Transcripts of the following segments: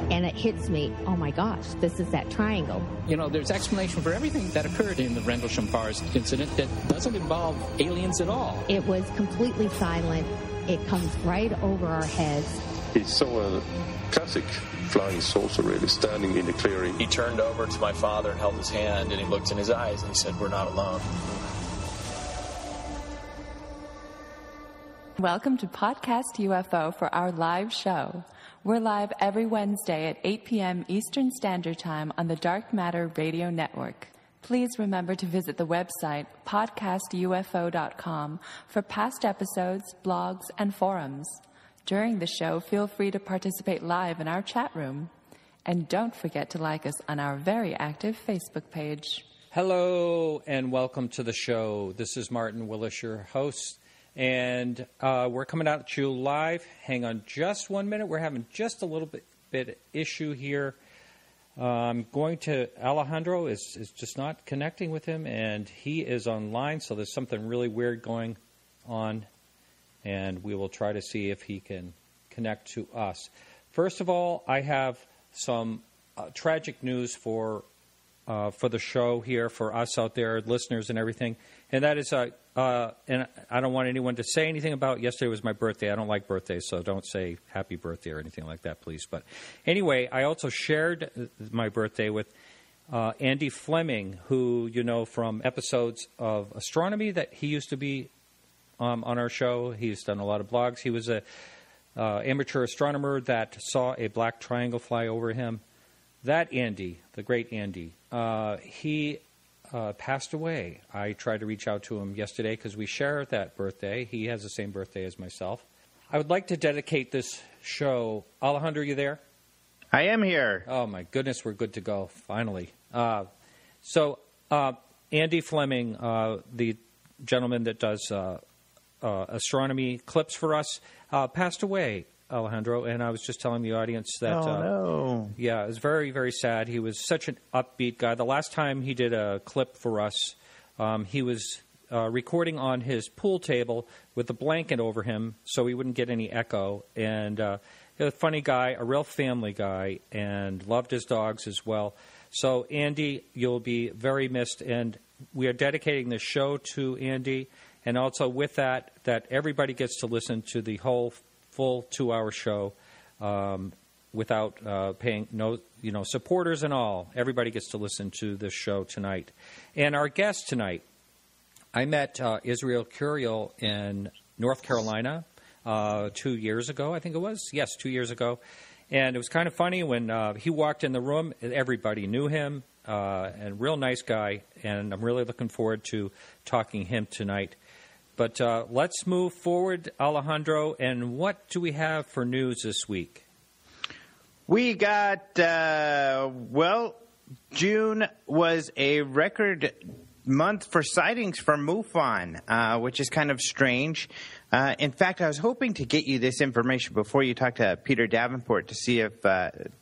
And it hits me, oh my gosh, this is that triangle. You know, there's explanation for everything that occurred in the Rendlesham Forest incident that doesn't involve aliens at all. It was completely silent. It comes right over our heads. He saw a classic flying saucer, really, standing in the clearing. He turned over to my father and held his hand, and he looked in his eyes, and he said, "We're not alone." Welcome to Podcast UFO for our live show. We're live every Wednesday at 8 p.m. Eastern Standard Time on the Dark Matter Radio Network. Please remember to visit the website podcastufo.com for past episodes, blogs, and forums. During the show, feel free to participate live in our chat room. And don't forget to like us on our very active Facebook page. Hello, and welcome to the show. This is Martin Willis, your host. And we're coming out at you live. Hang on just 1 minute. We're having just a little bit issue here. I'm going to Alejandro is just not connecting with him, and he is online, so there's something really weird going on, and we will try to see if he can connect to us. First of all, I have some tragic news for the show here, for us out there, listeners and everything, and that is and I don't want anyone to say anything about yesterday was my birthday. I don't like birthdays, so don't say happy birthday or anything like that, please. But anyway, I also shared my birthday with Andy Fleming, who you know from episodes of astronomy that he used to be on our show. He's done a lot of blogs. He was a amateur astronomer that saw a black triangle fly over him. That Andy, the great Andy, he passed away. I tried to reach out to him yesterday because we share that birthday. He has the same birthday as myself. I would like to dedicate this show. Alejandro, you there? I am here. Oh, my goodness, we're good to go, finally. So Andy Fleming, the gentleman that does astronomy clips for us, passed away, Alejandro, and I was just telling the audience that... Oh, no. Yeah, it was very, very sad. He was such an upbeat guy. The last time he did a clip for us, he was recording on his pool table with a blanket over him so he wouldn't get any echo. And a funny guy, a real family guy, and loved his dogs as well. So, Andy, you'll be very missed, and we are dedicating this show to Andy, and also with that everybody gets to listen to the whole full 2-hour show without paying, supporters and all. Everybody gets to listen to this show tonight. And our guest tonight, I met Israel Curiel in North Carolina 2 years ago, I think it was. Yes, 2 years ago. And it was kind of funny when he walked in the room, everybody knew him, and real nice guy, and I'm really looking forward to talking him tonight. But let's move forward, Alejandro, and what do we have for news this week? We got, June was a record month for sightings from MUFON, which is kind of strange. In fact, I was hoping to get you this information before you talk to Peter Davenport to see if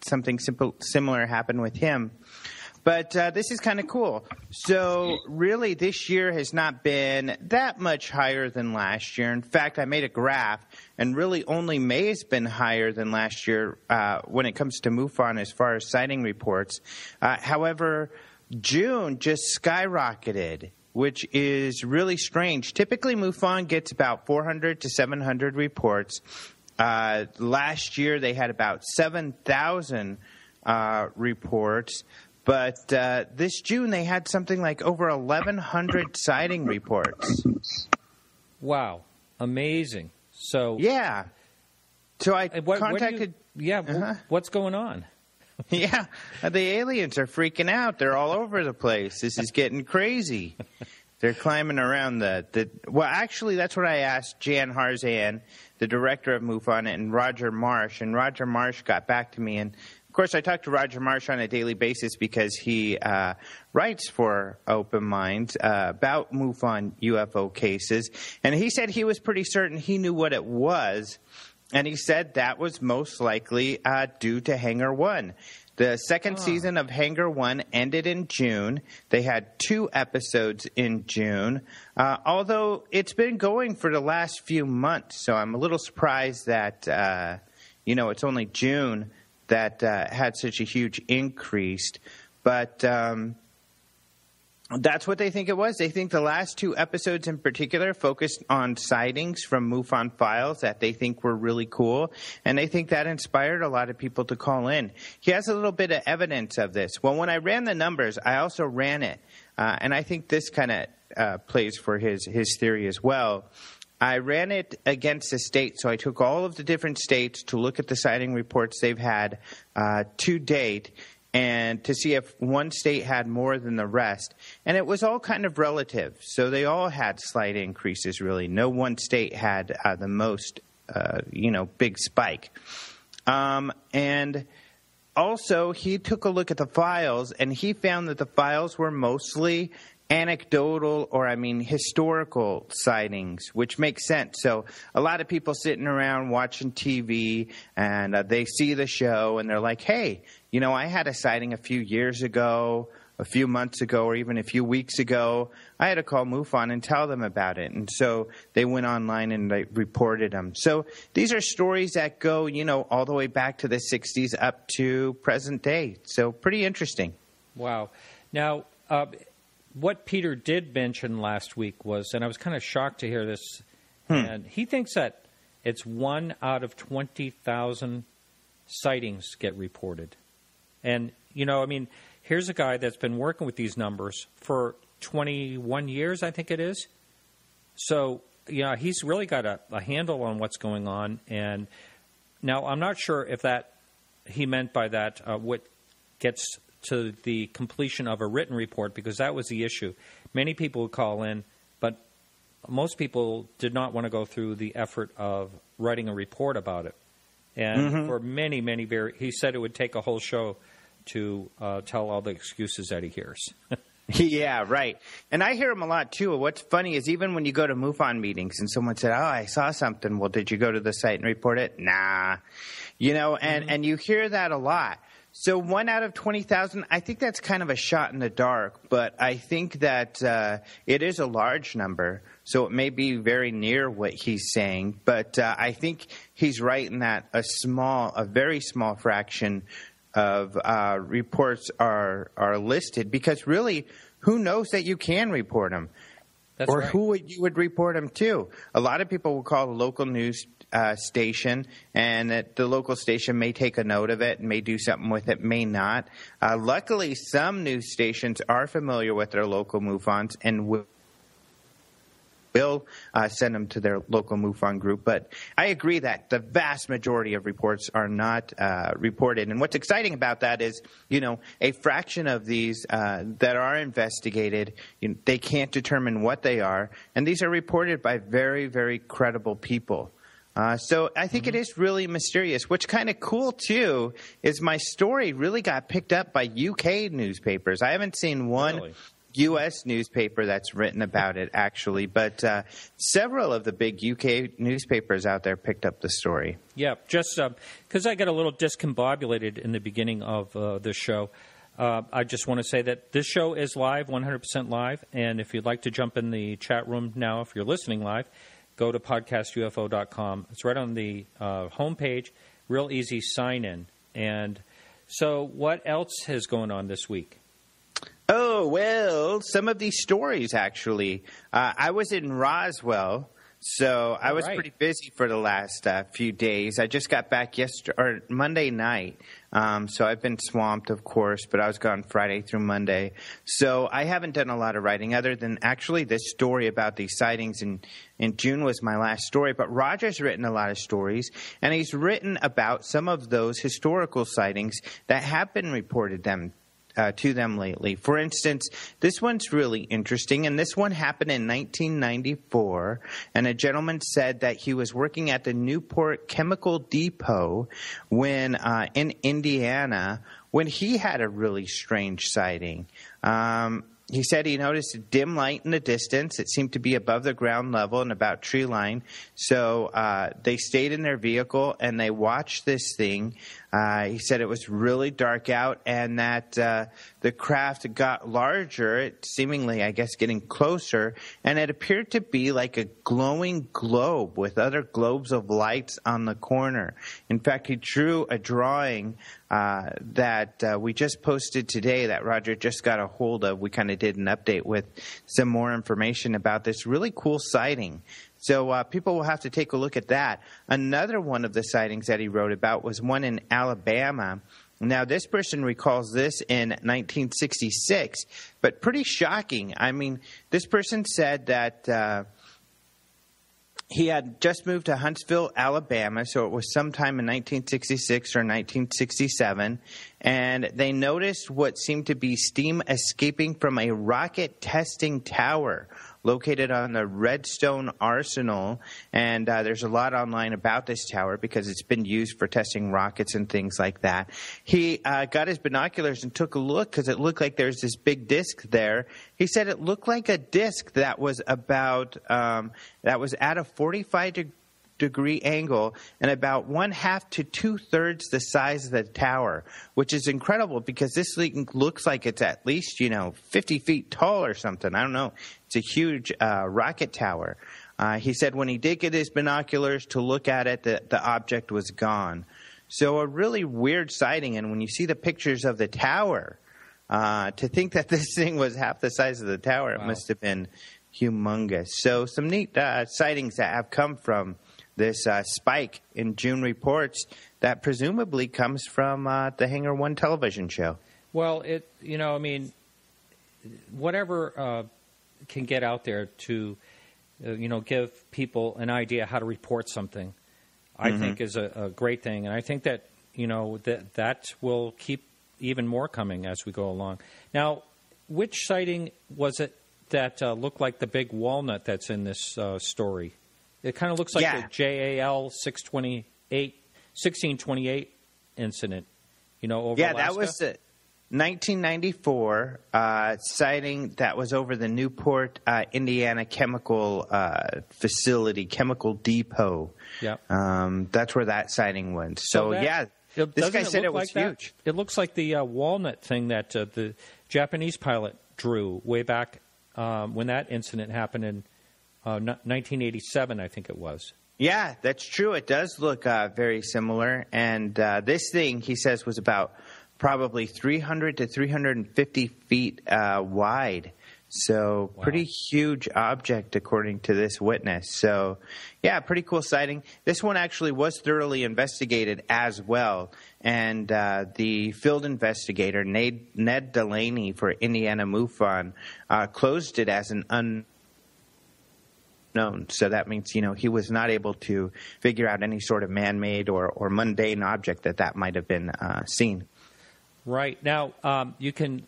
something similar happened with him. But this is kind of cool. So really, this year has not been that much higher than last year. In fact, I made a graph, and really only May has been higher than last year when it comes to MUFON as far as sighting reports. However, June just skyrocketed, which is really strange. Typically, MUFON gets about 400 to 700 reports. Last year, they had about 7,000 reports. But this June, they had something like over 1,100 sighting reports. Wow. Amazing. So yeah. So I contacted... What's going on? Yeah. The aliens are freaking out. They're all over the place. This is getting crazy. They're climbing around Well, actually, that's what I asked Jan Harzan, the director of MUFON, and Roger Marsh. And Roger Marsh got back to me, and of course, I talk to Roger Marsh on a daily basis because he writes for Open Minds about MUFON UFO cases. And he said he was pretty certain he knew what it was. And he said that was most likely due to Hangar 1. The second season of Hangar 1 ended in June. They had 2 episodes in June, although it's been going for the last few months. So I'm a little surprised that, it's only June that had such a huge increase. But that's what they think it was. They think the last 2 episodes in particular focused on sightings from MUFON files that they think were really cool, and they think that inspired a lot of people to call in. He has a little bit of evidence of this. Well, when I ran the numbers, I also ran it, and I think this kind of plays for his theory as well. I ran it against the states, so I took all of the different states to look at the sighting reports they've had to date, and to see if one state had more than the rest. And it was all kind of relative. So they all had slight increases, really. No one state had the most, big spike. And also, he took a look at the files, and he found that the files were mostly anecdotal historical sightings, which makes sense. So a lot of people sitting around watching TV, and they see the show, and they're like, hey, I had a sighting a few years ago, a few months ago, or even a few weeks ago. I had to call MUFON and tell them about it. And so they went online and they reported them. So these are stories that go, all the way back to the 60s up to present day. So pretty interesting. Wow. Now, what Peter did mention last week was, and I was kind of shocked to hear this, and he thinks that it's 1 out of 20,000 sightings get reported. And, here's a guy that's been working with these numbers for 21 years, I think it is. So, he's really got a handle on what's going on. And now I'm not sure if that he meant by that what gets to the completion of a written report, because that was the issue. Many people would call in, but most people did not want to go through the effort of writing a report about it. And for many, he said it would take a whole show to tell all the excuses that he hears. Yeah, right. And I hear them a lot, too. What's funny is even when you go to MUFON meetings and someone said, I saw something. Well, did you go to the site and report it? Nah. And you hear that a lot. So 1 out of 20,000, I think that's kind of a shot in the dark, but I think that it is a large number, so it may be very near what he's saying. But I think he's right in that a very small fraction of reports are listed, because really, who knows that you can report them? That's or right. Who you would report them to? A lot of people will call the local news station, and the local station may take a note of it and may do something with it, may not. Luckily, some news stations are familiar with their local MUFONs and will send them to their local MUFON group. But I agree that the vast majority of reports are not reported. And what's exciting about that is, a fraction of these that are investigated, they can't determine what they are. And these are reported by very, very credible people. So I think it is really mysterious. What's kind of cool, too, is my story really got picked up by UK newspapers. I haven't seen one U.S. newspaper that's written about it, actually, but several of the big UK newspapers out there picked up the story. Yeah, just because I got a little discombobulated in the beginning of this show, I just want to say that this show is live, 100% live, and if you'd like to jump in the chat room now, if you're listening live, go to podcastufo.com. It's right on the homepage, real easy sign-in. And so what else is going on this week? Oh, well, some of these stories, actually. I was in Roswell, so I was pretty busy for the last few days. I just got back Monday night, so I've been swamped, of course, but I was gone Friday through Monday. So I haven't done a lot of writing other than actually this story about these sightings in June was my last story. But Roger's written a lot of stories, and he's written about some of those historical sightings that have been reported to them lately. For instance, this one's really interesting, and this one happened in 1994, and a gentleman said that he was working at the Newport Chemical Depot when in Indiana when he had a really strange sighting. He said he noticed a dim light in the distance. It seemed to be above the ground level and about tree line. So they stayed in their vehicle and they watched this thing He said it was really dark out and that the craft got larger, it seemingly, I guess, getting closer, and it appeared to be like a glowing globe with other globes of lights on the corner. In fact, he drew a drawing that we just posted today that Roger just got a hold of. We kind of did an update with some more information about this really cool sighting. So people will have to take a look at that. Another one of the sightings that he wrote about was one in Alabama. Now, this person recalls this in 1966, but pretty shocking. I mean, this person said that he had just moved to Huntsville, Alabama, so it was sometime in 1966 or 1967, and they noticed what seemed to be steam escaping from a rocket testing tower located on the Redstone Arsenal, and there's a lot online about this tower because it's been used for testing rockets and things like that. He got his binoculars and took a look because it looked like there's this big disc there. He said it looked like a disc that was about that was at a 45-degree angle and about 1/2 to 2/3 the size of the tower, which is incredible because this thing looks like it's at least 50 feet tall or something. I don't know. It's a huge rocket tower. He said when he did get his binoculars to look at it, the object was gone. So a really weird sighting. And when you see the pictures of the tower, to think that this thing was half the size of the tower, It must have been humongous. So some neat sightings that have come from this spike in June reports that presumably comes from the Hangar 1 television show. Well, whatever can get out there to, give people an idea how to report something, I think is a great thing. And I think that, that will keep even more coming as we go along. Now, which sighting was it that looked like the big walnut that's in this story? It kind of looks like the JAL 1628 incident, over Alaska. That was the 1994 sighting that was over the Newport, Indiana chemical facility, chemical depot. Yeah, that's where that sighting went. So this guy said it was huge. It looks like the walnut thing that the Japanese pilot drew way back when that incident happened in 1987, I think it was. Yeah, that's true. It does look very similar. And this thing, he says, was about probably 300 to 350 feet wide. So pretty huge object, according to this witness. So, yeah, pretty cool sighting. This one actually was thoroughly investigated as well. And the field investigator, Ned Delaney for Indiana MUFON, closed it as an unknown. So that means, he was not able to figure out any sort of man-made or mundane object that might have been seen. Right. Now, you can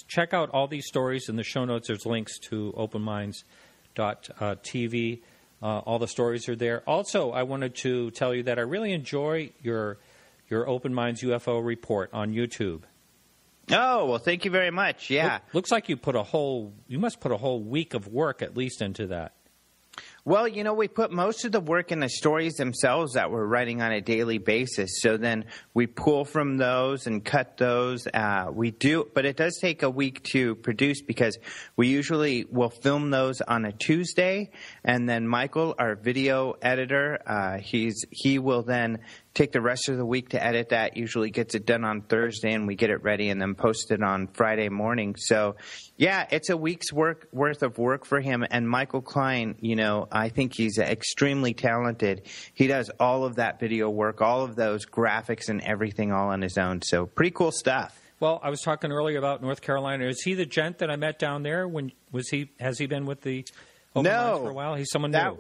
check out all these stories in the show notes. There's links to openminds.tv. All the stories are there. Also, I wanted to tell you that I really enjoy your Open Minds UFO report on YouTube. Oh, well, thank you very much. Yeah. Looks like you must put a whole week of work at least into that. Well, we put most of the work in the stories themselves that we're writing on a daily basis. So then we pull from those and cut those. We do, but it does take a week to produce because we usually will film those on a Tuesday. And then Michael, our video editor, he will then take the rest of the week to edit that. Usually gets it done on Thursday and we get it ready and then post it on Friday morning. So, yeah, it's a week's worth of work for him. And Michael Klein, I think he's extremely talented. He does all of that video work, all of those graphics and everything all on his own. So pretty cool stuff. Well, I was talking earlier about North Carolina. Is he the gent that I met down there? Has he been with the Open Minds for a while? He's someone new.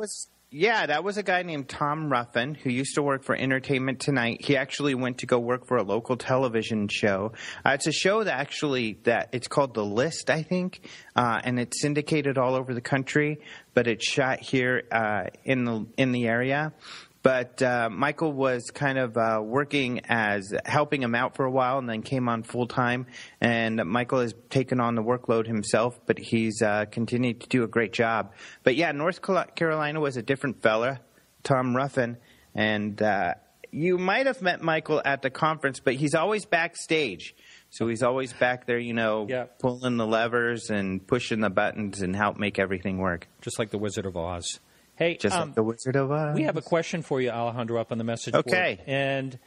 That was a guy named Tom Ruffin who used to work for Entertainment Tonight. He actually went to go work for a local television show. It's a show that it's called The List, I think, and it's syndicated all over the country, but it's shot here in the area. But Michael was kind of working as helping him out for a while and then came on full time. And Michael has taken on the workload himself, but he's continued to do a great job. But, yeah, North Carolina was a different fella, Tom Ruffin. And you might have met Michael at the conference, but he's always backstage. So he's always back there, pulling the levers and pushing the buttons and help make everything work. Just like the Wizard of Oz. Hey, just like the Wizard of Oz. We have a question for you, Alejandro, up on the message board. Okay. And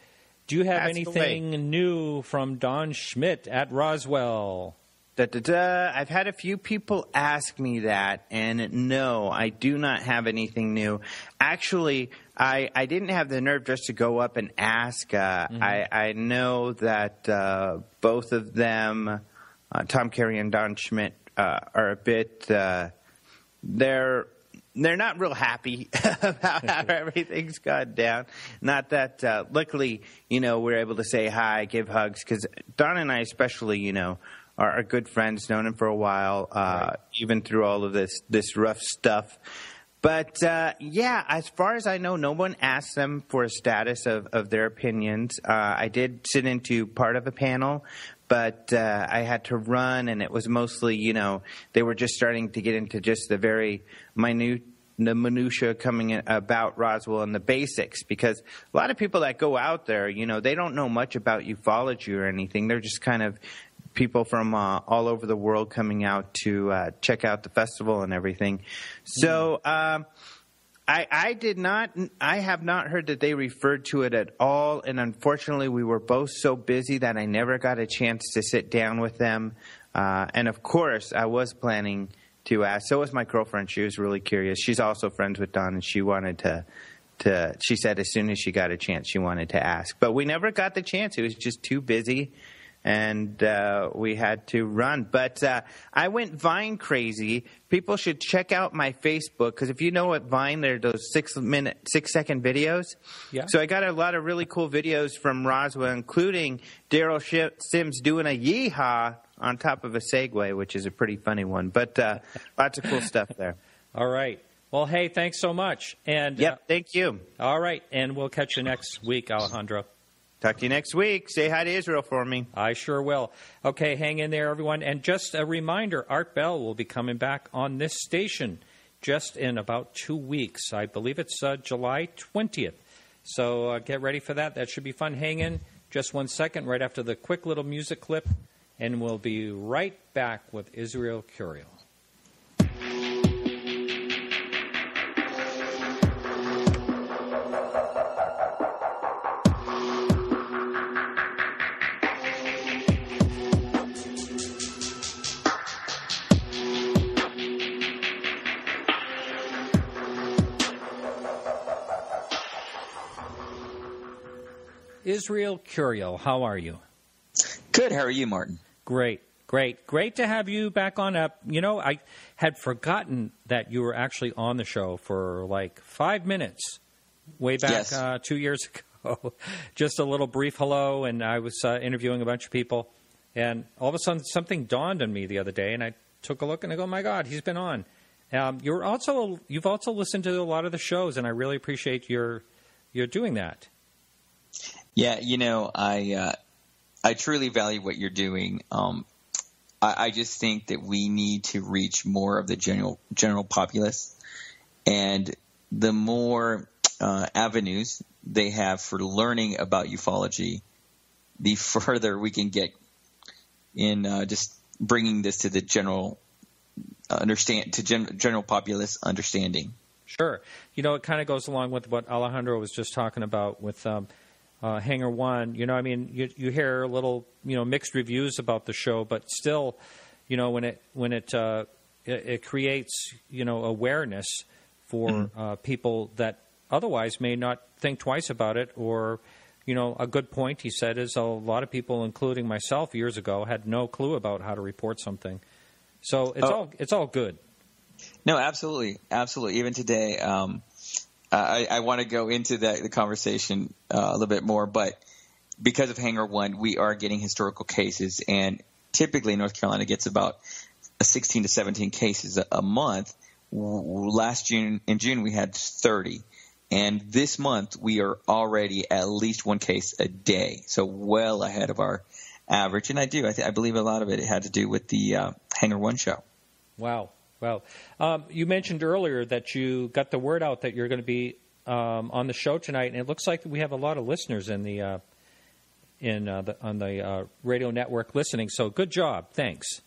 do you have anything new from Don Schmidt at Roswell? I've had a few people ask me that, and no, I do not have anything new. Actually, I didn't have the nerve just to go up and ask. I know that both of them, Tom Carey and Don Schmidt, are a bit they're not real happy about how everything's gone down. Not that, luckily, we're able to say hi, give hugs, because Don and I especially, are good friends, known him for a while, even through all of this rough stuff. But, as far as I know, no one asked them for a status of their opinions. I did sit into part of a panel, but I had to run, and it was mostly, they were just starting to get into just the very the minutia coming in about Roswell and the basics, because a lot of people that go out there, they don't know much about ufology or anything. They're just kind of people from all over the world coming out to check out the festival and everything. So I have not heard that they referred to it at all, and unfortunately we were both so busy that I never got a chance to sit down with them. And of course I was planning to ask. So was my girlfriend. She was really curious. She's also friends with Don, and she wanted to she said as soon as she got a chance she wanted to ask. But we never got the chance. It was just too busy. And we had to run. But I went Vine crazy. People should check out my Facebook, because if you know what Vine, they're those 6-second videos. Yeah. So I got a lot of really cool videos from Roswell, including Daryl Sims doing a yeehaw on top of a Segway, which is a pretty funny one. But lots of cool stuff there. All right. Well, hey, thanks so much. And yep, thank you. All right. And we'll catch you next week, Alejandro. Talk to you next week. Say hi to Israel for me. I sure will. Okay, hang in there, everyone. And just a reminder, Art Bell will be coming back on this station just in about 2 weeks. I believe it's July 20th. So get ready for that. That should be fun. Hang in just 1 second right after the quick little music clip, and we'll be right back with Israel Curiel. Israel Curiel, how are you? Good. How are you, Martin? Great to have you back on. I had forgotten that you were actually on the show for like 5 minutes way back 2 years ago. Just a little brief hello, and I was interviewing a bunch of people, and all of a sudden something dawned on me the other day, and I took a look and I go, my God, he's been on. You've also listened to a lot of the shows, and I really appreciate your doing that. Yeah, I truly value what you're doing. I just think that we need to reach more of the general populace, and the more avenues they have for learning about ufology, the further we can get in just bringing this to the general general populace understanding. Sure, it kind of goes along with what Alejandro was just talking about with. Hangar One, you hear a little, mixed reviews about the show, but still, when it creates, awareness for people that otherwise may not think twice about it, or, a good point he said is a lot of people, including myself years ago, had no clue about how to report something. So it's all good. No, absolutely. Even today, I want to go into the conversation a little bit more, but because of Hangar One, we are getting historical cases, and typically North Carolina gets about 16 to 17 cases a month. In June, we had 30, and this month we are already at least one case a day, so well ahead of our average. And I believe a lot of it had to do with the Hangar One show. Wow. Well, you mentioned earlier that you got the word out that you're going to be on the show tonight, and it looks like we have a lot of listeners on the radio network listening. So good job, thanks.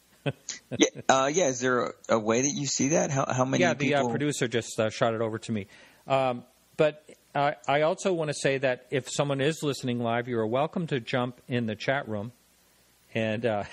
Yeah. Is there a way that you see that? How many? Yeah, people? The producer just shot it over to me. But I also want to say that if someone is listening live, you are welcome to jump in the chat room, and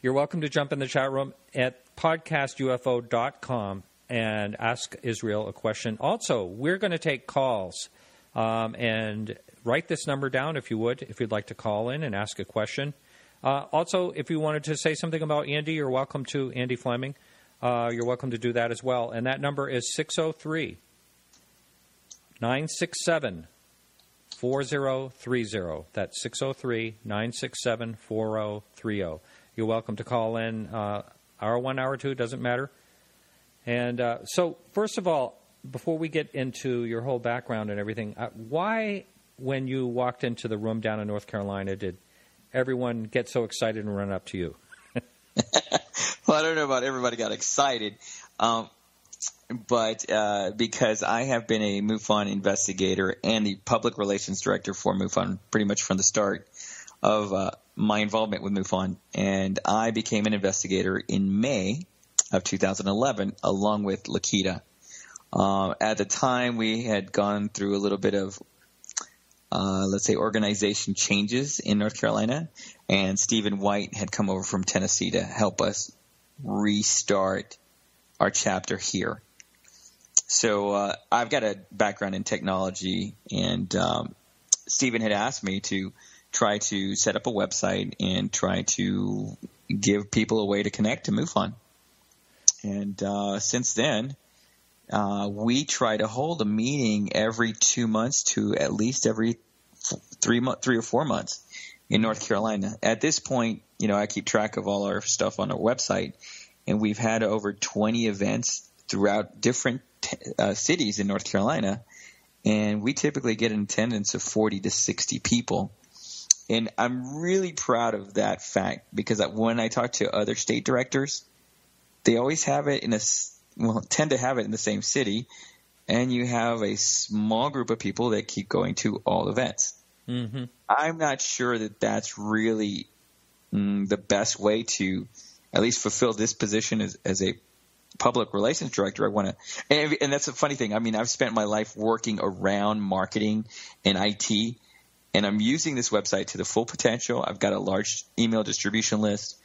you're welcome to jump in the chat room at podcastufo.com and ask Israel a question. Also, we're going to take calls, and write this number down if you would, if you'd like to call in and ask a question. Also, if you wanted to say something about Andy, you're welcome to, Andy Fleming. You're welcome to do that as well. And that number is 603-967-4030. That's 603-967-4030. You're welcome to call in hour one, hour two, doesn't matter. And so, first of all, before we get into your whole background and everything, why, when you walked into the room down in North Carolina, did everyone get so excited and run up to you? Well, I don't know about everybody got excited, but because I have been a MUFON investigator and the public relations director for MUFON pretty much from the start of my involvement with MUFON, and I became an investigator in May of 2011 along with Lakita. At the time, we had gone through a little bit of let's say, organization changes in North Carolina, and Stephen White had come over from Tennessee to help us restart our chapter here. So I've got a background in technology, and Stephen had asked me to try to set up a website and try to give people a way to connect to MUFON. And since then, we try to hold a meeting every 2 months to at least every 3 or 4 months in North Carolina. At this point, I keep track of all our stuff on our website, and we've had over 20 events throughout different cities in North Carolina, and we typically get an attendance of 40 to 60 people. And I'm really proud of that fact, because when I talk to other state directors, they always have it tend to have it in the same city, and you have a small group of people that keep going to all events. Mm-hmm. I'm not sure that that's really the best way to at least fulfill this position as a public relations director. I want to, and that's a funny thing. I mean, I've spent my life working around marketing and IT, and I'm using this website to the full potential. I've got a large email distribution list.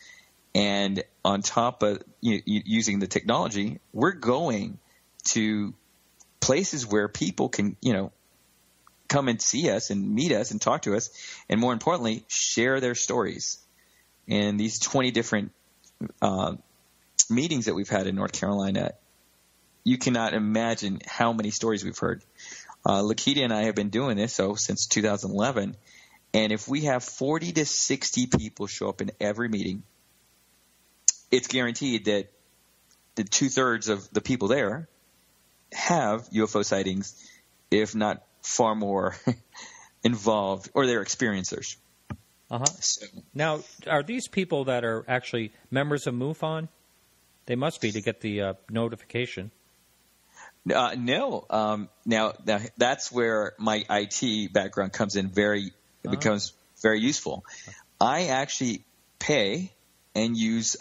And on top of using the technology, we're going to places where people can, come and see us and meet us and talk to us, and more importantly, share their stories. And these 20 different meetings that we've had in North Carolina, you cannot imagine how many stories we've heard. Lakita and I have been doing this since 2011, and if we have 40 to 60 people show up in every meeting, it's guaranteed that the 2/3 of the people there have UFO sightings, if not far more involved, or they're experiencers. Uh-huh. So, now, are these people that are actually members of MUFON? They must be to get the notification. No. Now, that's where my IT background comes in. Becomes very useful. I actually pay and use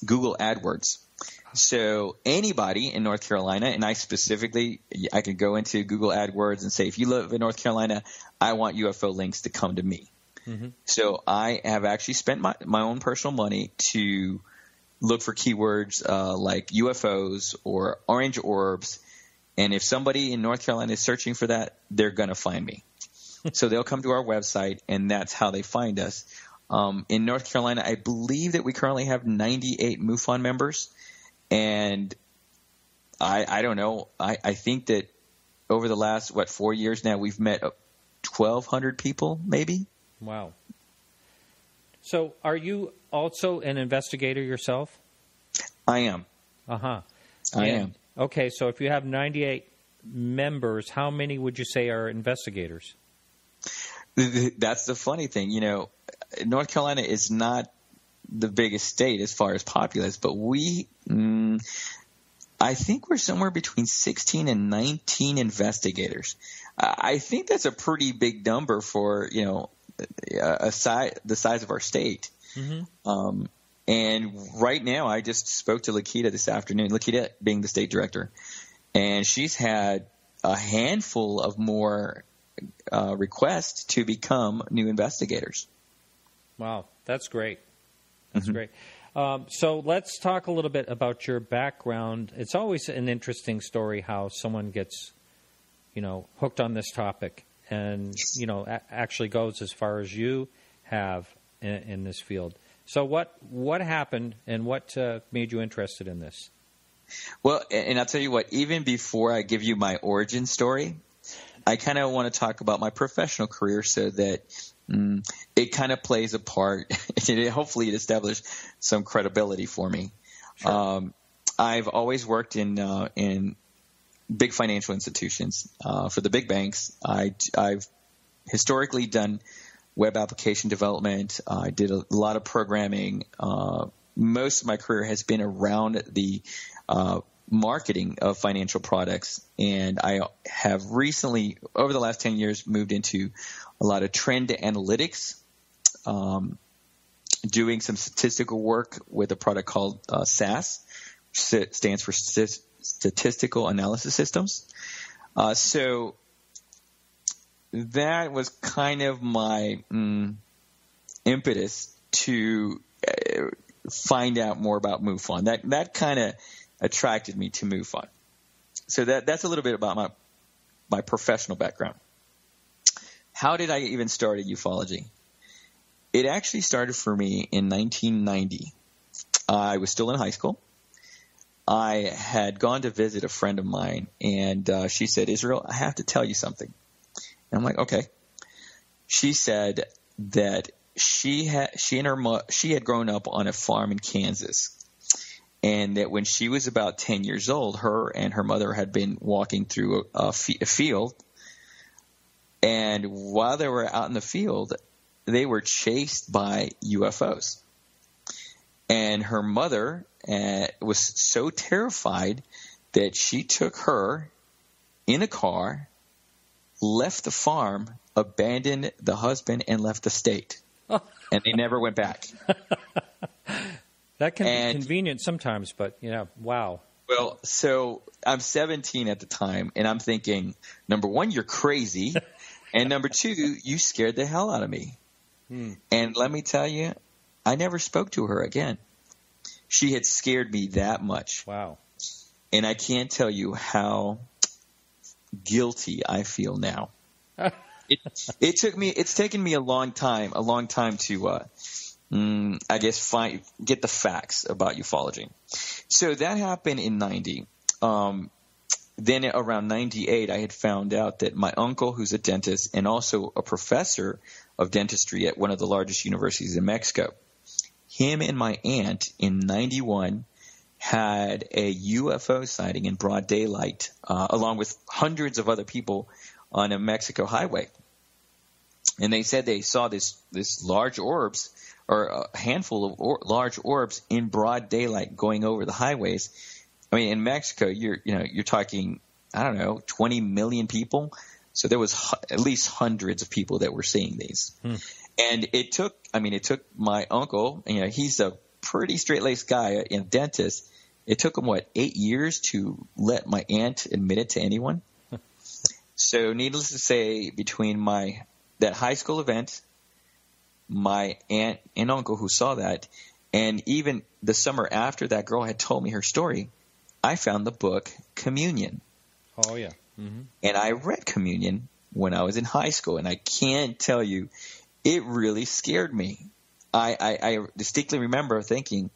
Google AdWords. So anybody in North Carolina, and I can go into Google AdWords and say, if you live in North Carolina, I want UFO links to come to me. Mm-hmm. So I have actually spent my own personal money to look for keywords like UFOs or orange orbs. And if somebody in North Carolina is searching for that, they're going to find me. So they'll come to our website, and that's how they find us. In North Carolina, I believe that we currently have 98 MUFON members, and I don't know. I think that over the last 4 years now, we've met 1,200 people, maybe. Wow. So, are you also an investigator yourself? I am. I am. Okay, so if you have 98 members, how many would you say are investigators? That's the funny thing. North Carolina is not the biggest state as far as populace, but I think we're somewhere between 16 and 19 investigators. I think that's a pretty big number for, the size of our state. Mm-hmm. And right now, I just spoke to Lakita this afternoon, Lakita being the state director, and she's had a handful of more requests to become new investigators. Wow, that's great. That's great. So let's talk a little bit about your background. It's always an interesting story how someone gets, hooked on this topic and, actually goes as far as you have in this field. So what happened and what made you interested in this? Well, and I'll tell you what, even before I give you my origin story, I kind of want to talk about my professional career so that it kind of plays a part. Hopefully it established some credibility for me. Sure. I've always worked in big financial institutions. For the big banks, I've historically done web application development. I did a lot of programming. Most of my career has been around the marketing of financial products. And I have recently, over the last 10 years, moved into a lot of trend analytics, doing some statistical work with a product called SAS, which stands for Statistical Analysis Systems. So that was kind of my impetus to find out more about MUFON. That kind of attracted me to MUFON. So that's a little bit about my professional background. How did I even start at ufology? It actually started for me in 1990. I was still in high school. I had gone to visit a friend of mine, and she said, Israel, I have to tell you something. And I'm like, okay. She said that she had grown up on a farm in Kansas, and that when she was about 10 years old, her and her mother had been walking through a field, and while they were out in the field, they were chased by UFOs. And her mother was so terrified that she took her in a car, left the farm, abandoned the husband, and left the state. And they never went back. That can be convenient sometimes, but, wow. Well, so I'm 17 at the time, and I'm thinking, number one, you're crazy, and number two, you scared the hell out of me. And let me tell you, I never spoke to her again. She had scared me that much. Wow. And I can't tell you guilty I feel now. It's taken me a long time to, I guess, get the facts about ufology. So that happened in 90. Then around 98, I had found out that my uncle, who's a dentist and also a professor of dentistry at one of the largest universities in Mexico, him and my aunt in 91 had a UFO sighting in broad daylight, along with hundreds of other people on a Mexico highway. And they said they saw this large orbs, or a handful of large orbs in broad daylight going over the highways. I mean, in Mexico, you're talking, 20 million people. So there was at least hundreds of people that were seeing these. And it took my uncle, he's a pretty straight-laced guy, a dentist. It took him, 8 years to let my aunt admit it to anyone. So needless to say, between that high school event, my aunt and uncle who saw that, and even the summer after that girl had told me her story, I found the book Communion. Oh, yeah. Mm-hmm. And I read Communion when I was in high school, and I can't tell you, it really scared me. I distinctly remember thinking,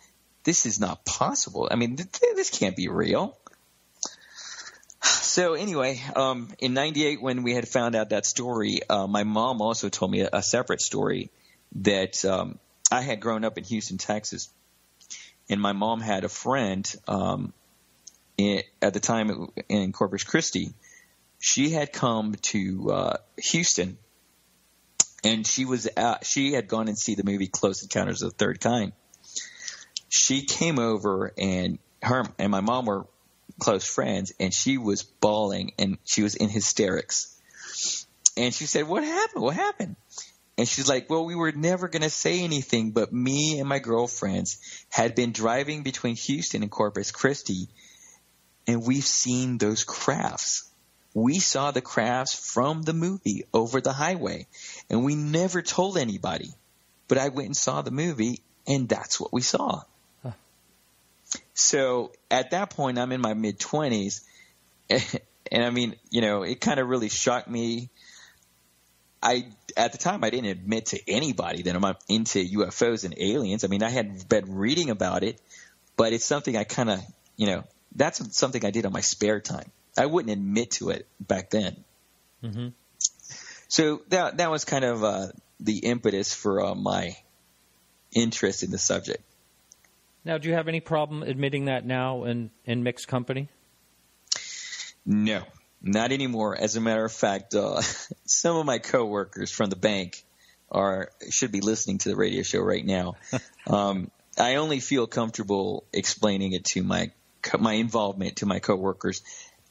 this is not possible. I mean, this can't be real. So anyway, in 98, when we had found out that story, my mom also told me a separate story that I had grown up in Houston, Texas, and my mom had a friend at the time in Corpus Christi. She had come to Houston, and she had gone and see the movie Close Encounters of the Third Kind. She came over, and her and my mom were close friends, and she was bawling, and she was in hysterics. And she said, "What happened? What happened?" And she's like, "Well, we were never going to say anything, but me and my girlfriends had been driving between Houston and Corpus Christi, and we've seen those crafts. We saw the crafts from the movie over the highway, and we never told anybody. But I went and saw the movie, and that's what we saw." Huh. So at that point, I'm in my mid-20s, and I mean, you know, it kind of really shocked me. At the time, I didn't admit to anybody that I'm into UFOs and aliens. I mean, I had been reading about it, but it's something I kind of, you know, that's something I did on my spare time. I wouldn't admit to it back then. Mm-hmm. So that was kind of the impetus for my interest in the subject. Now, do you have any problem admitting that now in mixed company? No. Not anymore. As a matter of fact, some of my coworkers from the bank should be listening to the radio show right now. I only feel comfortable explaining it to my involvement to my coworkers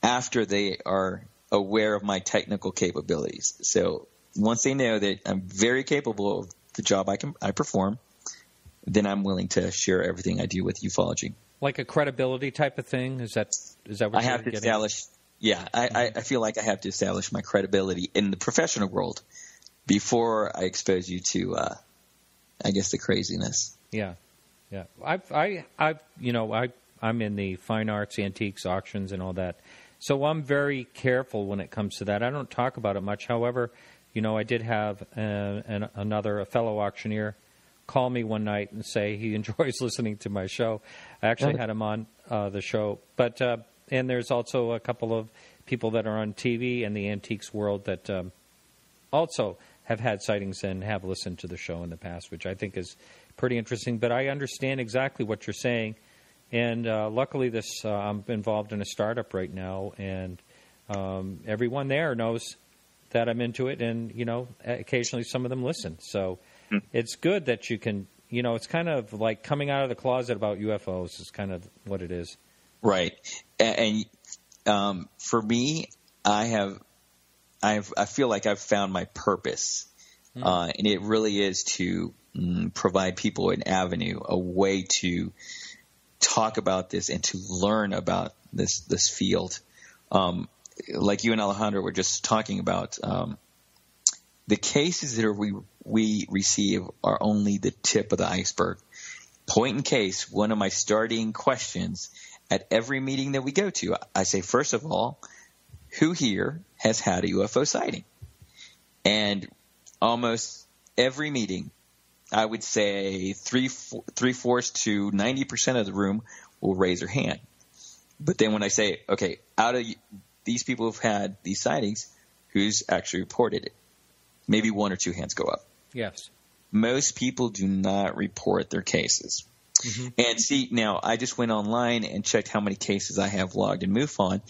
after they are aware of my technical capabilities. So once they know that I'm very capable of the job I perform, then I'm willing to share everything I do with ufology. Like a credibility type of thing? Is that what you're getting? Establish? Yeah, I feel like I have to establish my credibility in the professional world before I expose you to, I guess, the craziness. Yeah. I'm in the fine arts, antiques, auctions, and all that. So I'm very careful when it comes to that. I don't talk about it much. However, you know, I did have a fellow auctioneer call me one night and say he enjoys listening to my show. I actually had him on the show, but. And there's also a couple of people that are on TV in the antiques world that also have had sightings and have listened to the show in the past, which I think is pretty interesting. But I understand exactly what you're saying. And luckily, I'm involved in a startup right now, and everyone there knows that I'm into it. And, you know, occasionally some of them listen. So it's good that you can, you know, it's kind of like coming out of the closet about UFOs is kind of what it is. Right. And for me, I feel like I've found my purpose. And it really is to provide people an avenue, a way to talk about this and to learn about this field. Like you and Alejandro were just talking about, the cases that we receive are only the tip of the iceberg. Point in case, one of my starting questions at every meeting that we go to, I say, first of all, who here has had a UFO sighting? And almost every meeting, I would say three-fourths to 90% of the room will raise their hand. But then when I say, okay, out of these people who've had these sightings, who's actually reported it? Maybe one or two hands go up. Yes. Most people do not report their cases. Mm-hmm. And see, now I just went online and checked how many cases I have logged in MUFON,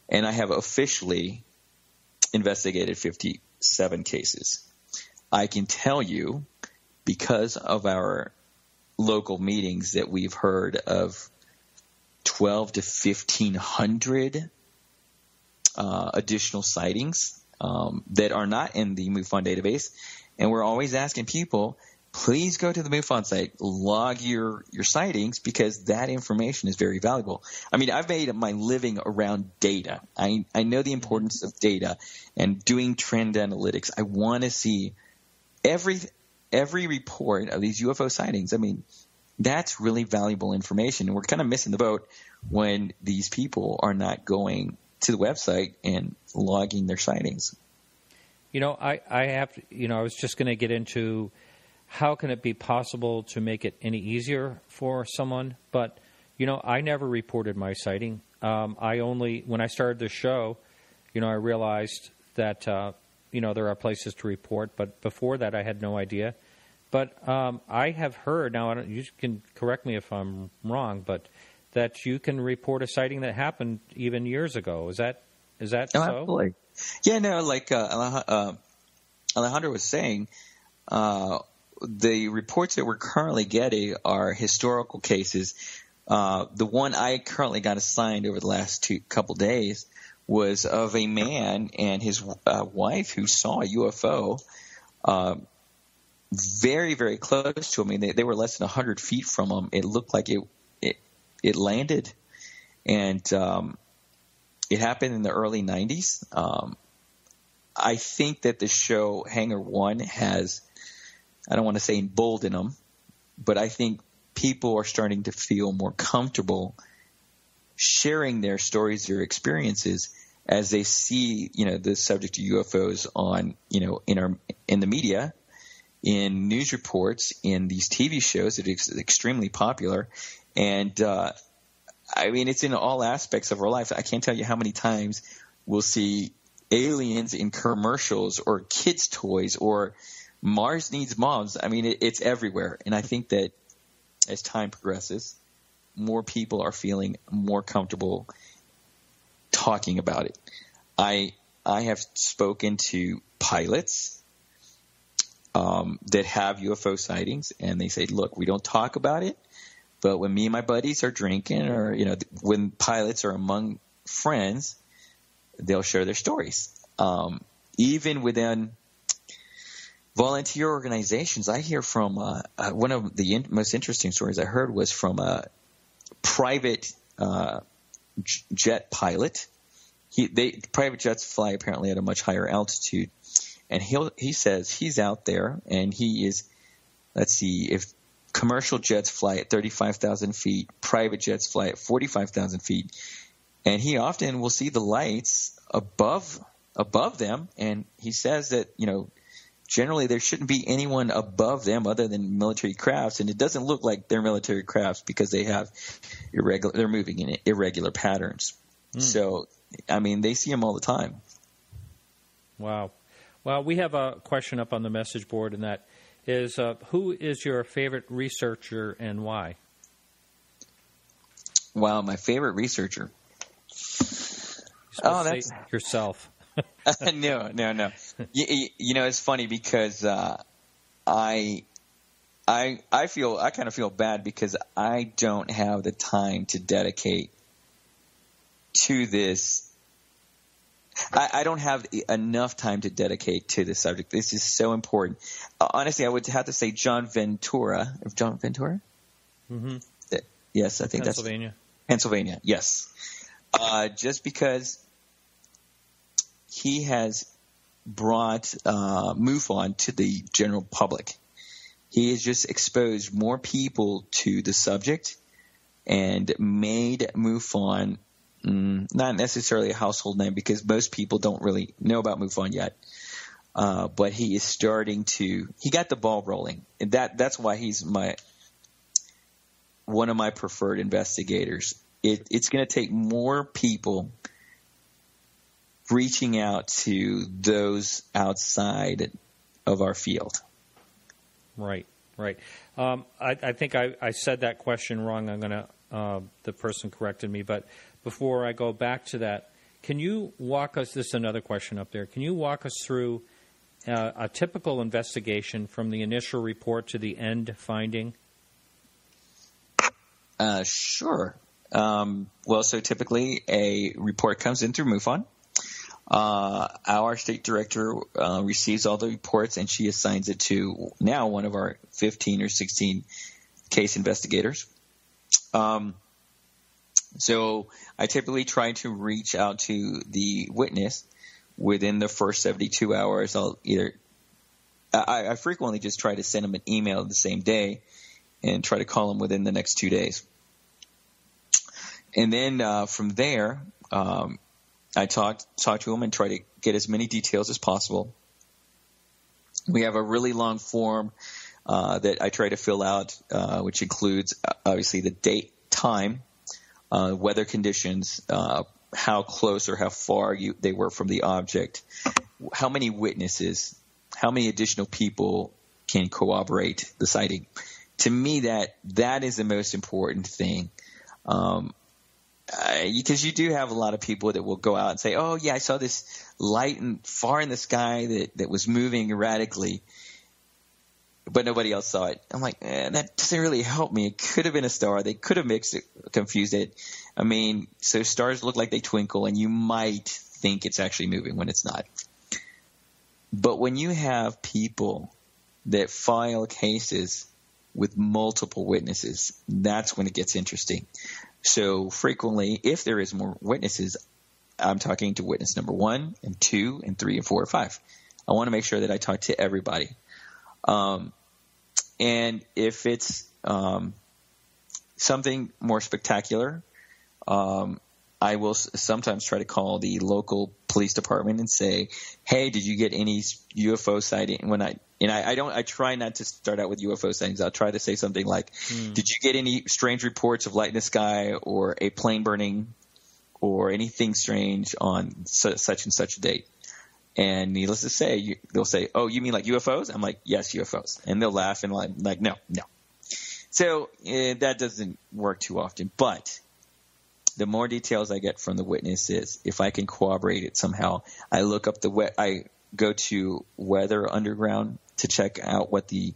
and I have officially investigated 57 cases. I can tell you, because of our local meetings, that we've heard of 12 to 1,500 additional sightings that are not in the MUFON database, and we're always asking people, please go to the MUFON site, log your sightings, because that information is very valuable. I mean, I've made my living around data. I know the importance of data and doing trend analytics. I want to see every report of these UFO sightings. I mean, that's really valuable information. And we're kind of missing the boat when these people are not going to the website and logging their sightings. You know, I was just going to get into how can it be possible to make it any easier for someone? But, you know, I never reported my sighting. When I started the show, you know, I realized that, you know, there are places to report. But before that, I had no idea. But I have heard, now you can correct me if I'm wrong, but that you can report a sighting that happened even years ago. Is that so? Absolutely. Yeah, no, like Alejandro was saying, the reports that we're currently getting are historical cases The one I currently got assigned over the last couple days was of a man and his wife who saw a UFO very, very close to him. I mean, they were less than 100 feet from him. It looked like it landed, and it happened in the early 90s. I think that the show Hangar One has, I don't want to say emboldened them, but I think people are starting to feel more comfortable sharing their stories, their experiences, as they see, the subject of UFOs on, in the media, in news reports, in these TV shows that is extremely popular. And, I mean, it's in all aspects of our life. I can't tell you how many times we'll see aliens in commercials or kids' toys or Mars Needs Moms. I mean, it's everywhere. And I think that as time progresses, more people are feeling more comfortable talking about it. I have spoken to pilots that have UFO sightings, and they say, look, we don't talk about it, but when me and my buddies are drinking, or when pilots are among friends, they'll share their stories. Even within volunteer organizations, I hear from one of the most interesting stories I heard was from a private jet pilot. Private jets fly apparently at a much higher altitude, and he says he's out there and he is. Let's see, if commercial jets fly at 35,000 feet, private jets fly at 45,000 feet, and he often will see the lights above them, and he says that generally there shouldn't be anyone above them other than military crafts, and it doesn't look like they're military crafts because they're moving in irregular patterns. So, I mean, they see them all the time. Wow. Well, we have a question up on the message board, and that is, who is your favorite researcher and why? Wow, my favorite researcher. That's yourself. No. It's funny because I kind of feel bad because I don't have the time to dedicate to this. I don't have enough time to dedicate to this subject. This is so important. Honestly, I would have to say John Ventura. John Ventura? Mm-hmm. Yes, I think Pennsylvania. Pennsylvania, yes. Just because he has brought MUFON to the general public. He has just exposed more people to the subject and made MUFON not necessarily a household name because most people don't really know about MUFON yet. But he is starting to – he got the ball rolling. And that's why he's one of my preferred investigators. It's going to take more people reaching out to those outside of our field. Right. I think I said that question wrong. I'm going to the person corrected me. But before I go back to that, can you walk us – this is another question up there. Can you walk us through a typical investigation from the initial report to the end finding? Sure. So typically a report comes in through MUFON. Our state director receives all the reports, and she assigns it to now one of our 15 or 16 case investigators. So I typically try to reach out to the witness within the first 72 hours. I frequently just try to send them an email the same day and try to call them within the next 2 days. And then from there, I talk to them and try to get as many details as possible. We have a really long form that I try to fill out, which includes obviously the date, time, weather conditions, how close or how far they were from the object, how many witnesses, how many additional people can corroborate the sighting. To me, that is the most important thing. Because you do have a lot of people that will go out and say, oh, yeah, I saw this light far in the sky that was moving erratically. but nobody else saw it. I'm like, that doesn't really help me. It could have been a star. They could have confused it. I mean, so stars look like they twinkle, and you might think it's actually moving when it's not. But when you have people that file cases with multiple witnesses, that's when it gets interesting. So frequently, if there is more witnesses, I'm talking to witness number 1 and 2 and 3 and 4 and 5. I want to make sure that I talk to everybody. And if it's something more spectacular, I will sometimes try to call the local police department and say, "Hey, did you get any UFO sighting?" I try not to start out with UFO sightings. I'll try to say something like, "Did you get any strange reports of light in the sky or a plane burning or anything strange on such and such a date?" And needless to say, they'll say, "Oh, you mean like UFOs?" I'm like, "Yes, UFOs." And they'll laugh and like, no. So that doesn't work too often. But the more details I get from the witnesses, if I can corroborate it somehow, I look up I go to Weather Underground to check out what the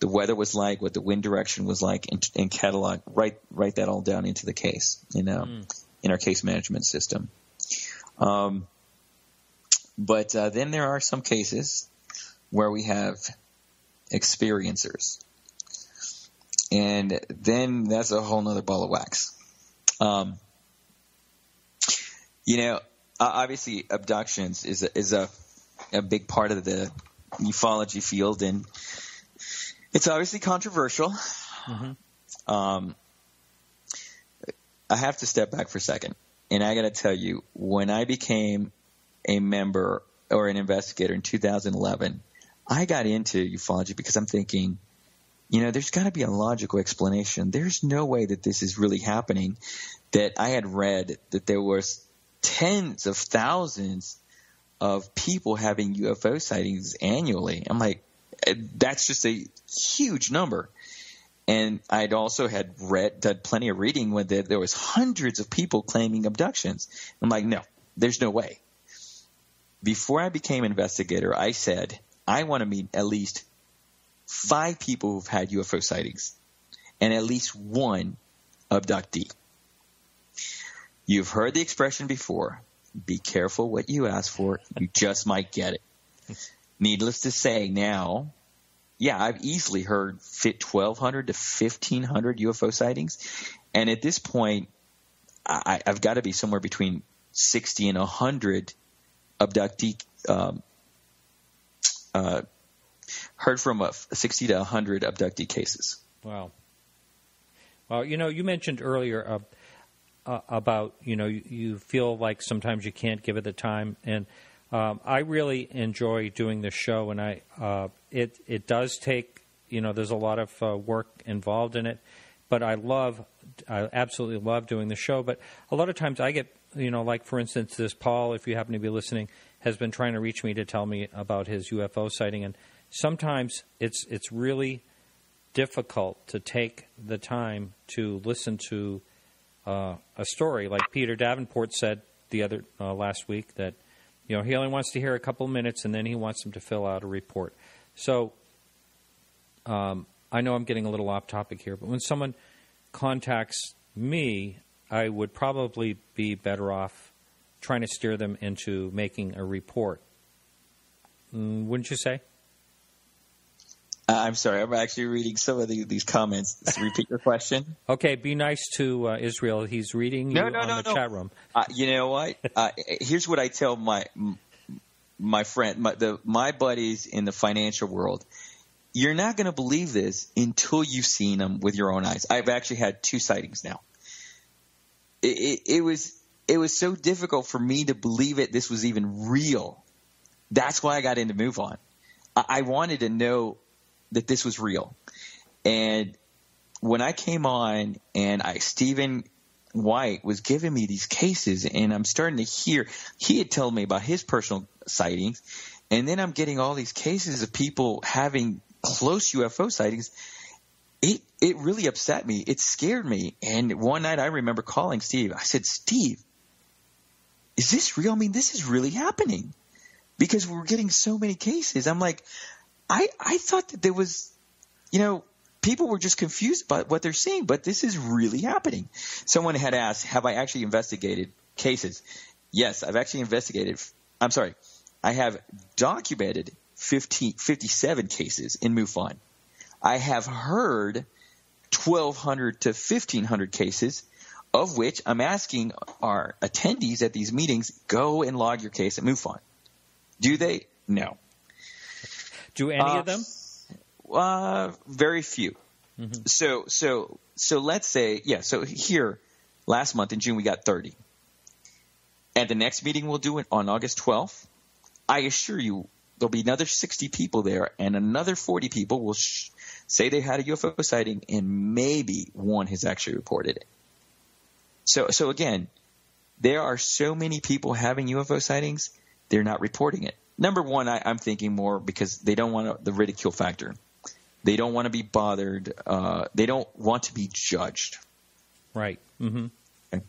weather was like, what the wind direction was like, and catalog, write that all down into the case in our case management system. But then there are some cases where we have experiencers. And then that's a whole nother ball of wax. Obviously abductions is a big part of the ufology field, and it's obviously controversial. Mm-hmm. I have to step back for a second, and I got to tell you, when I became a member or an investigator in 2011, I got into ufology because I'm thinking, there's got to be a logical explanation. There's no way that this is really happening. That I had read that there was tens of thousands of people having UFO sightings annually. I'm like, that's just a huge number. And I'd also done plenty of reading when there was hundreds of people claiming abductions. I'm like, no, there's no way. Before I became an investigator, I said, I want to meet at least 5 people who've had UFO sightings and at least 1 abductee. You've heard the expression before, be careful what you ask for, you just might get it. Needless to say now, I've easily heard 1,200 to 1,500 UFO sightings. And at this point, I've got to be somewhere between 60 and 100 abductee, heard from 60 to 100 abductee cases. Wow. Well, you mentioned earlier about, you feel like sometimes you can't give it the time. And I really enjoy doing this show, and it does take, there's a lot of work involved in it. But I absolutely love doing the show. But a lot of times I get, like for instance, this Paul, if you happen to be listening, has been trying to reach me to tell me about his UFO sighting. And sometimes it's really difficult to take the time to listen to a story. Like Peter Davenport said last week that, he only wants to hear a couple of minutes and then he wants them to fill out a report. So I know I'm getting a little off topic here, but when someone contacts me, I would probably be better off trying to steer them into making a report. Wouldn't you say? I'm sorry. I'm actually reading some of these comments. So repeat your question. Okay. Be nice to Israel. He's reading you on the chat room. You know what? Here's what I tell my friend, my buddies in the financial world. You're not going to believe this until you've seen them with your own eyes. I've actually had 2 sightings now. It was so difficult for me to believe this was even real. That's why I got into MUFON. I wanted to know that this was real. And when I came on and Stephen White was giving me these cases, and I'm starting to hear, he had told me about his personal sightings, and then I'm getting all these cases of people having close UFO sightings. It really upset me. It scared me. And one night I remember calling Steve. I said, Steve, is this real? I mean, this is really happening because we're getting so many cases. I'm like, I thought that there was people were just confused about what they're seeing, but this is really happening. Someone had asked, have I actually investigated cases? Yes, I've actually investigated. I'm sorry. I have documented 57 cases in MUFON. I have heard 1,200 to 1,500 cases, of which I'm asking our attendees at these meetings, go and log your case at MUFON. Do they? No. Do any of them? Very few. Mm-hmm. So let's say, so here, last month in June, we got 30. At the next meeting we'll do it on August 12th, I assure you there'll be another 60 people there, and another 40 people will say they had a UFO sighting, and maybe one has actually reported it. So again, there are so many people having UFO sightings, they're not reporting it. Number one, I'm thinking more because they don't want the ridicule factor. They don't want to be bothered. They don't want to be judged. Right. Mm-hmm. Okay.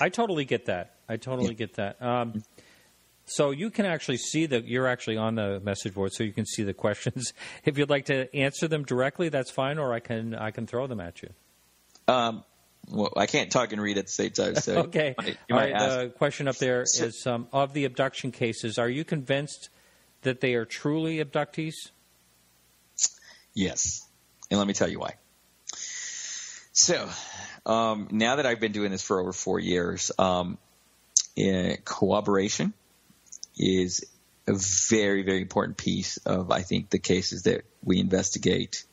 I totally get that. Get that. So you can actually see that you're actually on the message board, so you can see the questions. If you'd like to answer them directly, that's fine, or I can throw them at you. Well, I can't talk and read at the same time. So okay. The question up there is, of the abduction cases, are you convinced that they are truly abductees? Yes. And let me tell you why. So now that I've been doing this for over 4 years, cooperation is a very, very important piece of, I think, the cases that we investigate.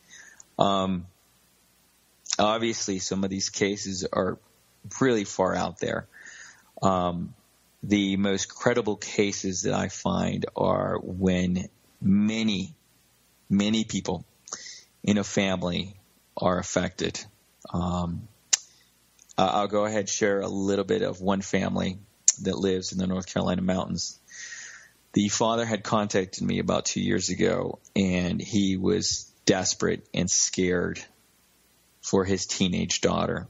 Obviously, some of these cases are really far out there. The most credible cases that I find are when many, many people in a family are affected. I'll go ahead and share a little bit of one family that lives in the North Carolina mountains. The father had contacted me about 2 years ago, and he was desperate and scared for his teenage daughter.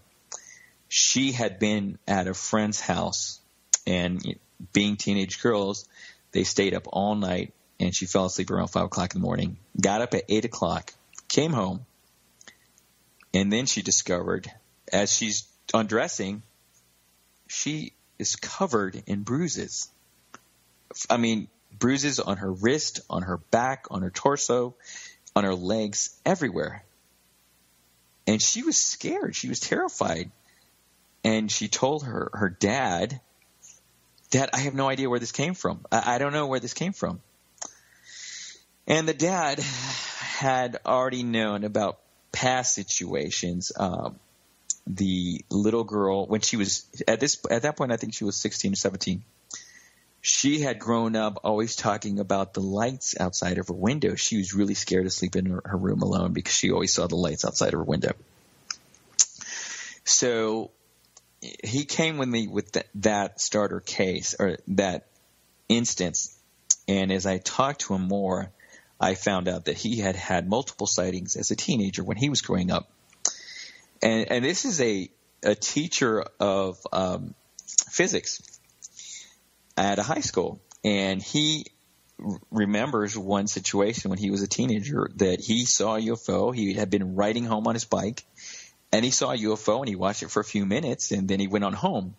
She had been at a friend's house, and being teenage girls, they stayed up all night, and she fell asleep around 5 o'clock in the morning, got up at 8 o'clock, came home, and then she discovered, as she's undressing, she is covered in bruises. I mean, bruises on her wrist, on her back, on her torso, on her legs, everywhere. And she was scared. She was terrified. And she told her dad, Dad, I have no idea where this came from. I don't know where this came from. And the dad had already known about past situations. The little girl, when she was at that point, I think she was 16 or 17. She had grown up always talking about the lights outside of her window. She was really scared to sleep in her room alone because she always saw the lights outside of her window. So he came with me with that starter case, or that instance. And as I talked to him more, I found out that he had had multiple sightings as a teenager when he was growing up. And this is a teacher of physics at a high school, and he remembers one situation when he was a teenager that he saw a UFO. He had been riding home on his bike, and he saw a UFO, and he watched it for a few minutes, and then he went on home.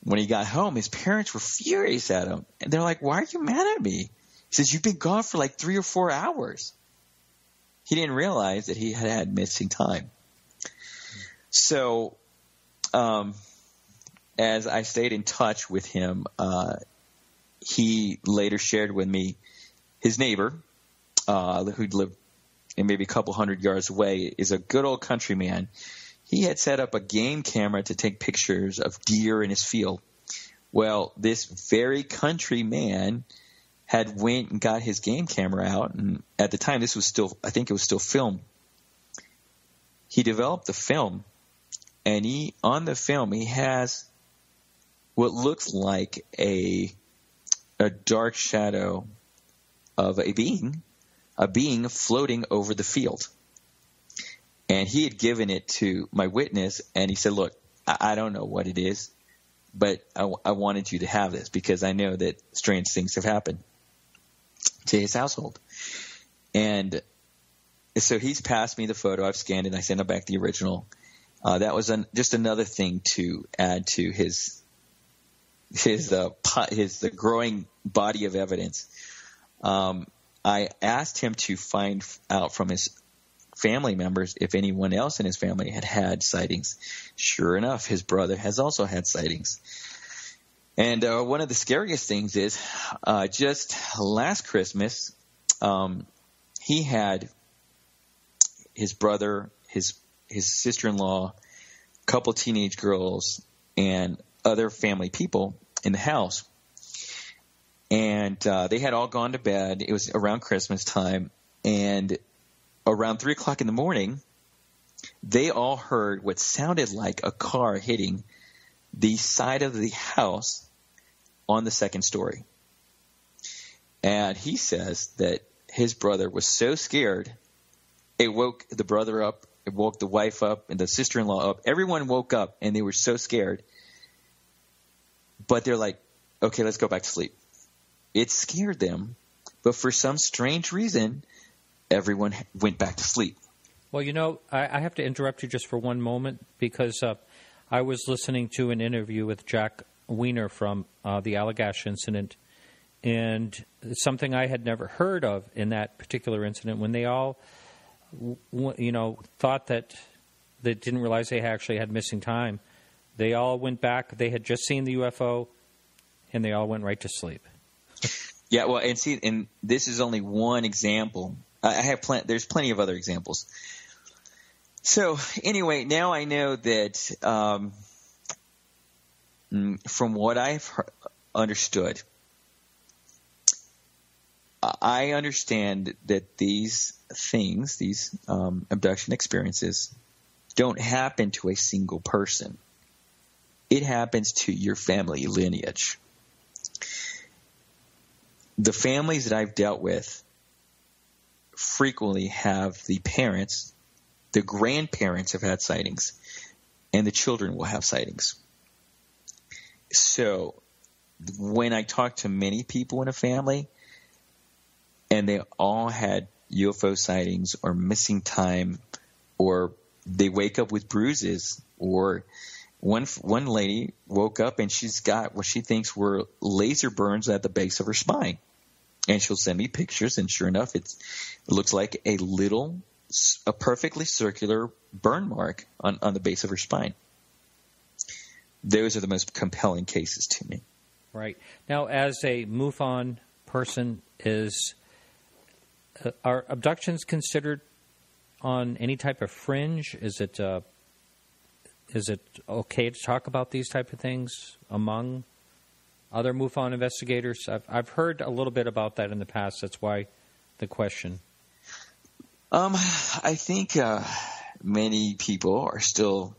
When he got home, his parents were furious at him, and they're like, "Why are you mad at me?" He says, "You've been gone for like 3 or 4 hours." He didn't realize that he had missing time. So as I stayed in touch with him, he later shared with me his neighbor, who'd lived maybe a couple hundred yards away, is a good old country man. He had set up a game camera to take pictures of deer in his field. Well, this very country man had went and got his game camera out, and at the time this was still, I think it was still film. He developed the film, and on the film he has what looks like a dark shadow of a being floating over the field. And he had given it to my witness, and he said, "Look, I don't know what it is, but I wanted you to have this because I know that strange things have happened to his household." And So he's passed me the photo. I've scanned it. And I sent him back the original. That was just another thing to add to the growing body of evidence. I asked him to find out from his family members if anyone else in his family had sightings. Sure enough, his brother has also had sightings. And one of the scariest things is just last Christmas, he had his brother, his sister-in-law, a couple teenage girls, and other family people in the house. And they had all gone to bed. It was around Christmas time. And around 3 o'clock in the morning, they all heard what sounded like a car hitting the side of the house on the second story. And he says that his brother was so scared, it woke the brother up, it woke the wife up, and the sister-in-law up. Everyone woke up, and they were so scared. But they're like, okay, let's go back to sleep. It scared them, but for some strange reason, everyone went back to sleep. Well, you know, I have to interrupt you just for one moment because I was listening to an interview with Jack Weiner from the Allagash incident, and something I had never heard of in that particular incident when they all, thought that they didn't realize they actually had missing time. They all went back. They had just seen the UFO, and they all went right to sleep. Yeah, well, and this is only one example. I have there's plenty of other examples. So anyway, now I know that from what I've understood, I understand that these things, these abduction experiences, don't happen to a single person. It happens to your family lineage. The families that I've dealt with frequently have the parents, the grandparents have had sightings, and the children will have sightings. So when I talk to many people in a family and they all had UFO sightings or missing time, or they wake up with bruises, or one lady woke up and she's got what she thinks were laser burns at the base of her spine. And she'll send me pictures, and sure enough, it looks like a perfectly circular burn mark on the base of her spine. Those are the most compelling cases to me. Right. Now, as a MUFON person, are abductions considered on any type of fringe? Is it okay to talk about these type of things among other MUFON investigators? I've heard a little bit about that in the past. That's why the question. I think many people are still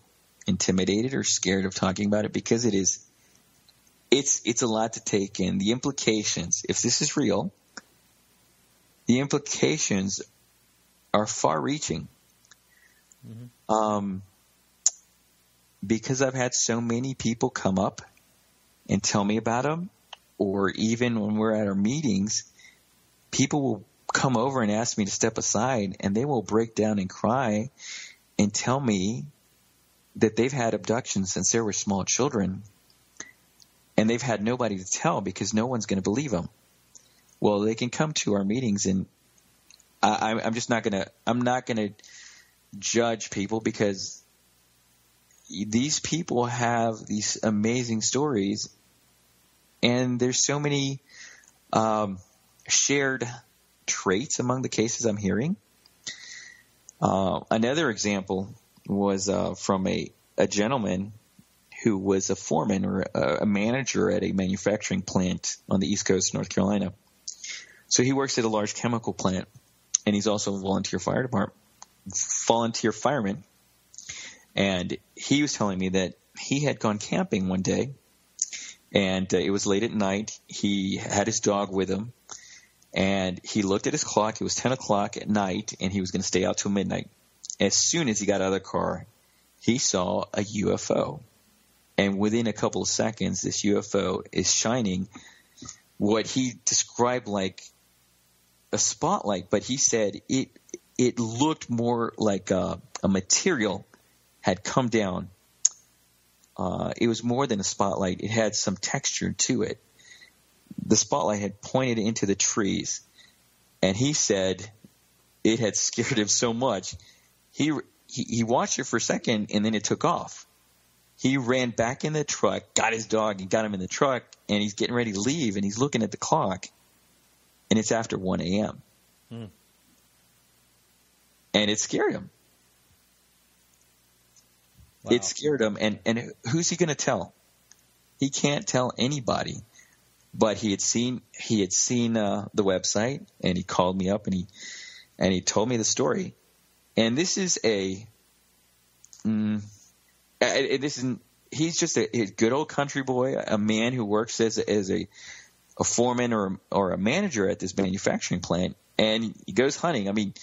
intimidated or scared of talking about it because it's a lot to take in. The implications, if this is real, the implications are far-reaching. Mm-hmm. Because I've had so many people come up and tell me about them, or even when we're at our meetings, people will come over and ask me to step aside, and they will break down and cry and tell me that they've had abductions since they were small children, and they've had nobody to tell because no one's going to believe them. Well, they can come to our meetings, and I'm not going to judge people because these people have these amazing stories, and there's so many shared traits among the cases I'm hearing. Another example was from a gentleman who was a foreman or a manager at a manufacturing plant on the East Coast of North Carolina. So he works at a large chemical plant, and he's also a volunteer fireman. And he was telling me that he had gone camping one day, and it was late at night. He had his dog with him, and he looked at his clock. It was 10 o'clock at night, and he was going to stay out till midnight. As soon as he got out of the car, he saw a UFO. And within a couple of seconds, this UFO is shining what he described like a spotlight, but he said it looked more like a material had come down. It was more than a spotlight. It had some texture to it. The spotlight had pointed into the trees, and he said it had scared him so much. He watched it for a second, and then it took off. He ran back in the truck, got his dog, and got him in the truck, and he's getting ready to leave, and he's looking at the clock, and it's after 1 a.m. And it scared him. Wow. It scared him, and who's he going to tell? He can't tell anybody. But he had seen the website, and he called me up, and he told me the story. And this is he's just a good old country boy, a man who works as a foreman or a manager at this manufacturing plant, and he goes hunting. I mean,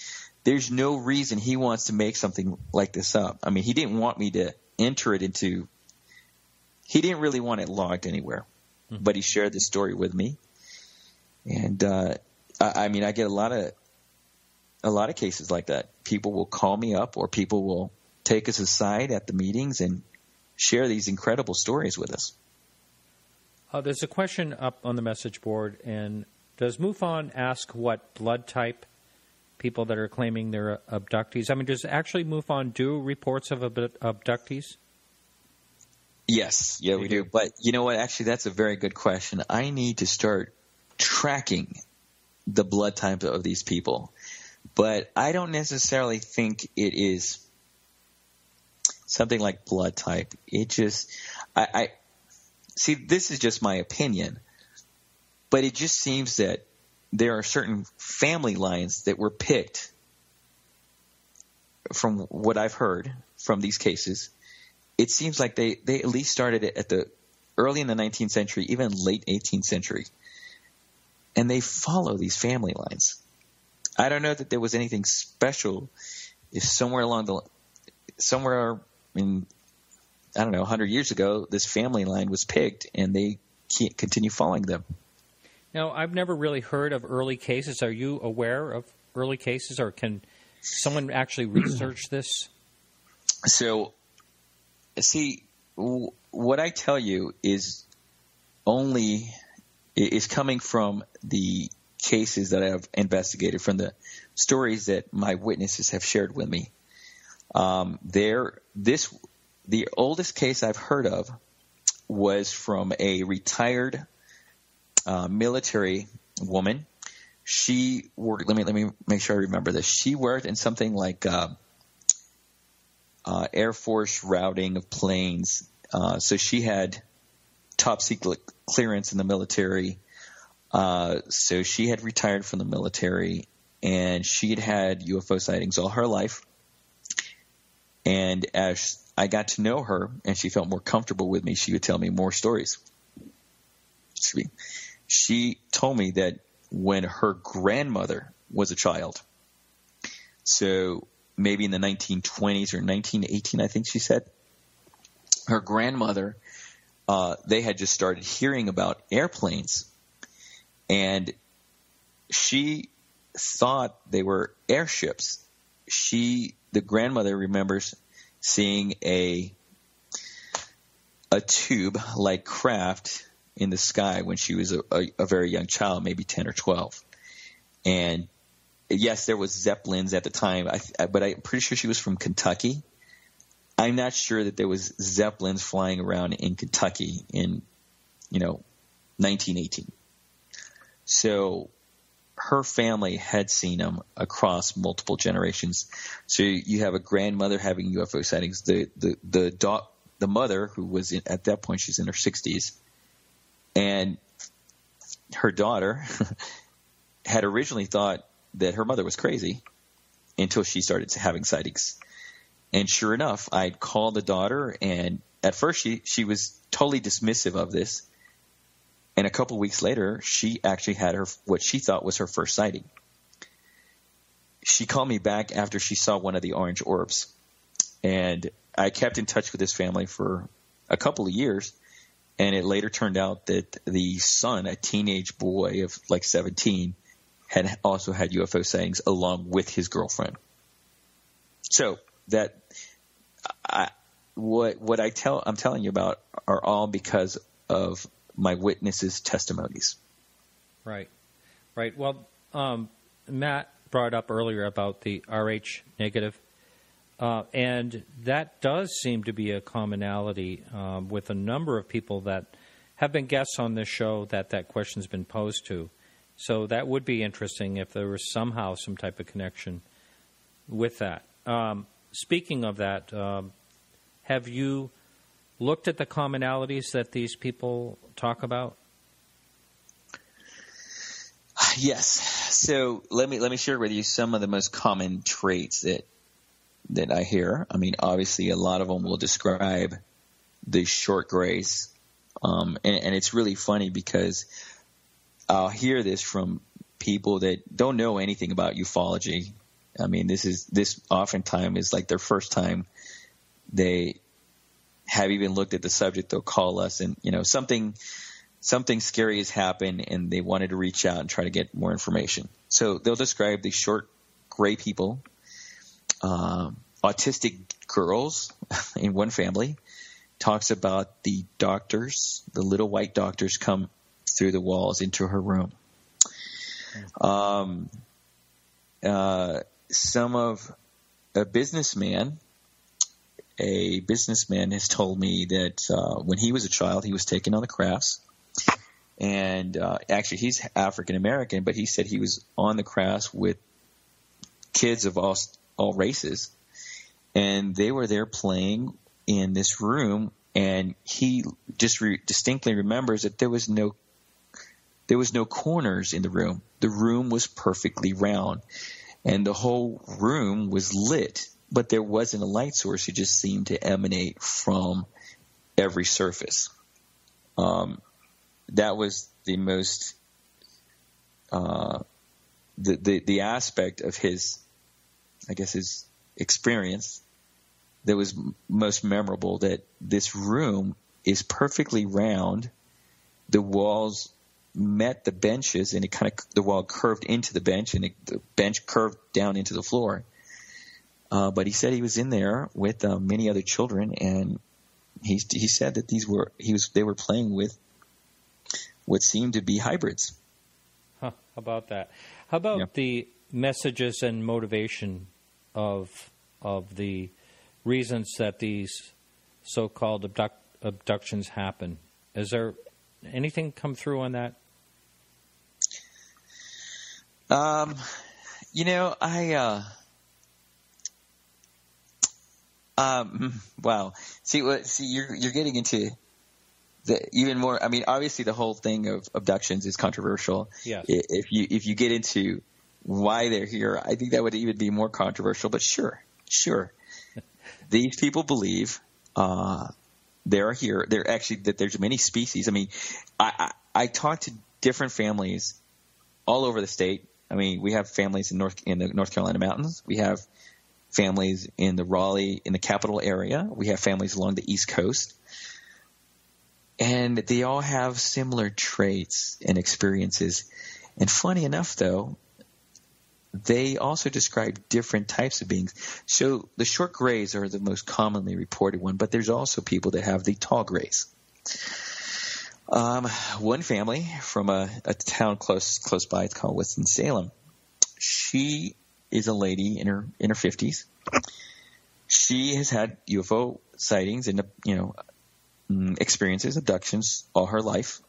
there's no reason he wants to make something like this up. I mean, he didn't want me to enter it into – he didn't really want it logged anywhere. Mm-hmm. But he shared this story with me. And I mean, I get a lot of cases like that. People will call me up, or people will take us aside at the meetings and share these incredible stories with us. There's a question up on the message board, and does MUFON ask what blood type people that are claiming they're abductees? I mean, does actually MUFON do reports of abductees? Yes, yeah, we do. But you know what? Actually, that's a very good question. I need to start tracking the blood type of these people. But I don't necessarily think it is something like blood type. It just I see, this is just my opinion, but it just seems that there are certain family lines that were picked from what I've heard from these cases. It seems like they at least started it at the early in the 19th century, even late 18th century. And they follow these family lines. I don't know that there was anything special if somewhere in, I don't know, 100 years ago, this family line was picked and they can't continue following them. Now, I've never really heard of early cases. Are you aware of early cases, or can someone actually research this? So, see, what I tell you is coming from the cases that I have investigated, from the stories that my witnesses have shared with me. The oldest case I've heard of was from a retired military woman. She worked. Let me make sure I remember this. She worked in something like Air Force routing of planes. So she had top secret clearance in the military. So she had retired from the military, and she had UFO sightings all her life. And as I got to know her and she felt more comfortable with me, she would tell me more stories. She told me that when her grandmother was a child, so maybe in the 1920s or 1918, I think she said, her grandmother, they had just started hearing about airplanes, and she thought they were airships. The grandmother remembers seeing a tube-like craft in the sky when she was a very young child, maybe 10 or 12. And yes, there was Zeppelins at the time, but I'm pretty sure she was from Kentucky. I'm not sure that there was Zeppelins flying around in Kentucky in, 1918. So her family had seen them across multiple generations. So you have a grandmother having UFO sightings. The mother, who was at that point, she's in her 60s, and her daughter had originally thought that her mother was crazy until she started having sightings. And sure enough, I'd called the daughter, and at first she was totally dismissive of this. And a couple weeks later, she actually had what she thought was her first sighting. She called me back after she saw one of the orange orbs. And I kept in touch with this family for a couple of years. And it later turned out that the son, a teenage boy of like 17, had also had UFO sightings along with his girlfriend. So that what I'm telling you about are all because of my witnesses' testimonies. Right. Well, Matt brought up earlier about the Rh negative, and that does seem to be a commonality with a number of people that have been guests on this show that question's been posed to. So that would be interesting if there was somehow some type of connection with that. Speaking of that, have you looked at the commonalities that these people talk about? Yes. So let me share with you some of the most common traits that I hear. I mean, obviously, a lot of them will describe the short grays, and it's really funny because I'll hear this from people that don't know anything about ufology. I mean, this oftentimes is like their first time they have even looked at the subject. They'll call us, and something scary has happened, and they wanted to reach out and try to get more information. So they'll describe these short gray people, autistic girls in one family. Talks about the doctors, the little white doctors come through the walls into her room. A businessman has told me that when he was a child, he was taken on the crafts. And actually, he's African American, but he said he was on the crafts with kids of all races, and they were there playing in this room. And he just distinctly remembers that there was no corners in the room. The room was perfectly round, and the whole room was lit, but there wasn't a light source. It just seemed to emanate from every surface. That was the most the aspect of his experience that was most memorable, that this room is perfectly round. The walls met the benches, and the wall curved into the bench, and the bench curved down into the floor. But he said he was in there with many other children, and he said that they were playing with what seemed to be hybrids. How about that? How about the messages and motivation of the reasons that these so-called abductions happen? Is there anything come through on that? Wow. See, you're getting into even more. I mean, obviously, the whole thing of abductions is controversial. Yes. If you get into why they're here, I think that would even be more controversial. But sure, these people believe they're here. They're actually that there's many species. I mean, I talked to different families all over the state. I mean, we have families in the North Carolina mountains. We have families in the Raleigh, in the capital area. We have families along the East Coast. And they all have similar traits and experiences. And funny enough, though, they also describe different types of beings. So the short grays are the most commonly reported one, but there's also people that have the tall grays. One family from a town close by, it's called Winston-Salem. She is a lady in her 50s. She has had UFO sightings and experiences, abductions all her life.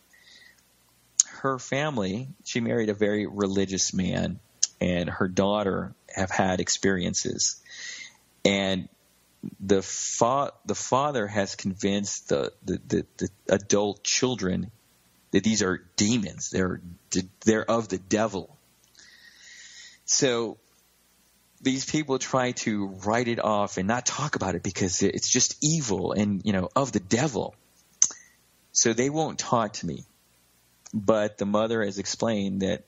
Her family, she married a very religious man, and her daughter have had experiences. And the father has convinced the adult children that these are demons. They're of the devil. So these people try to write it off and not talk about it because it's just evil and, of the devil. So they won't talk to me. But the mother has explained that,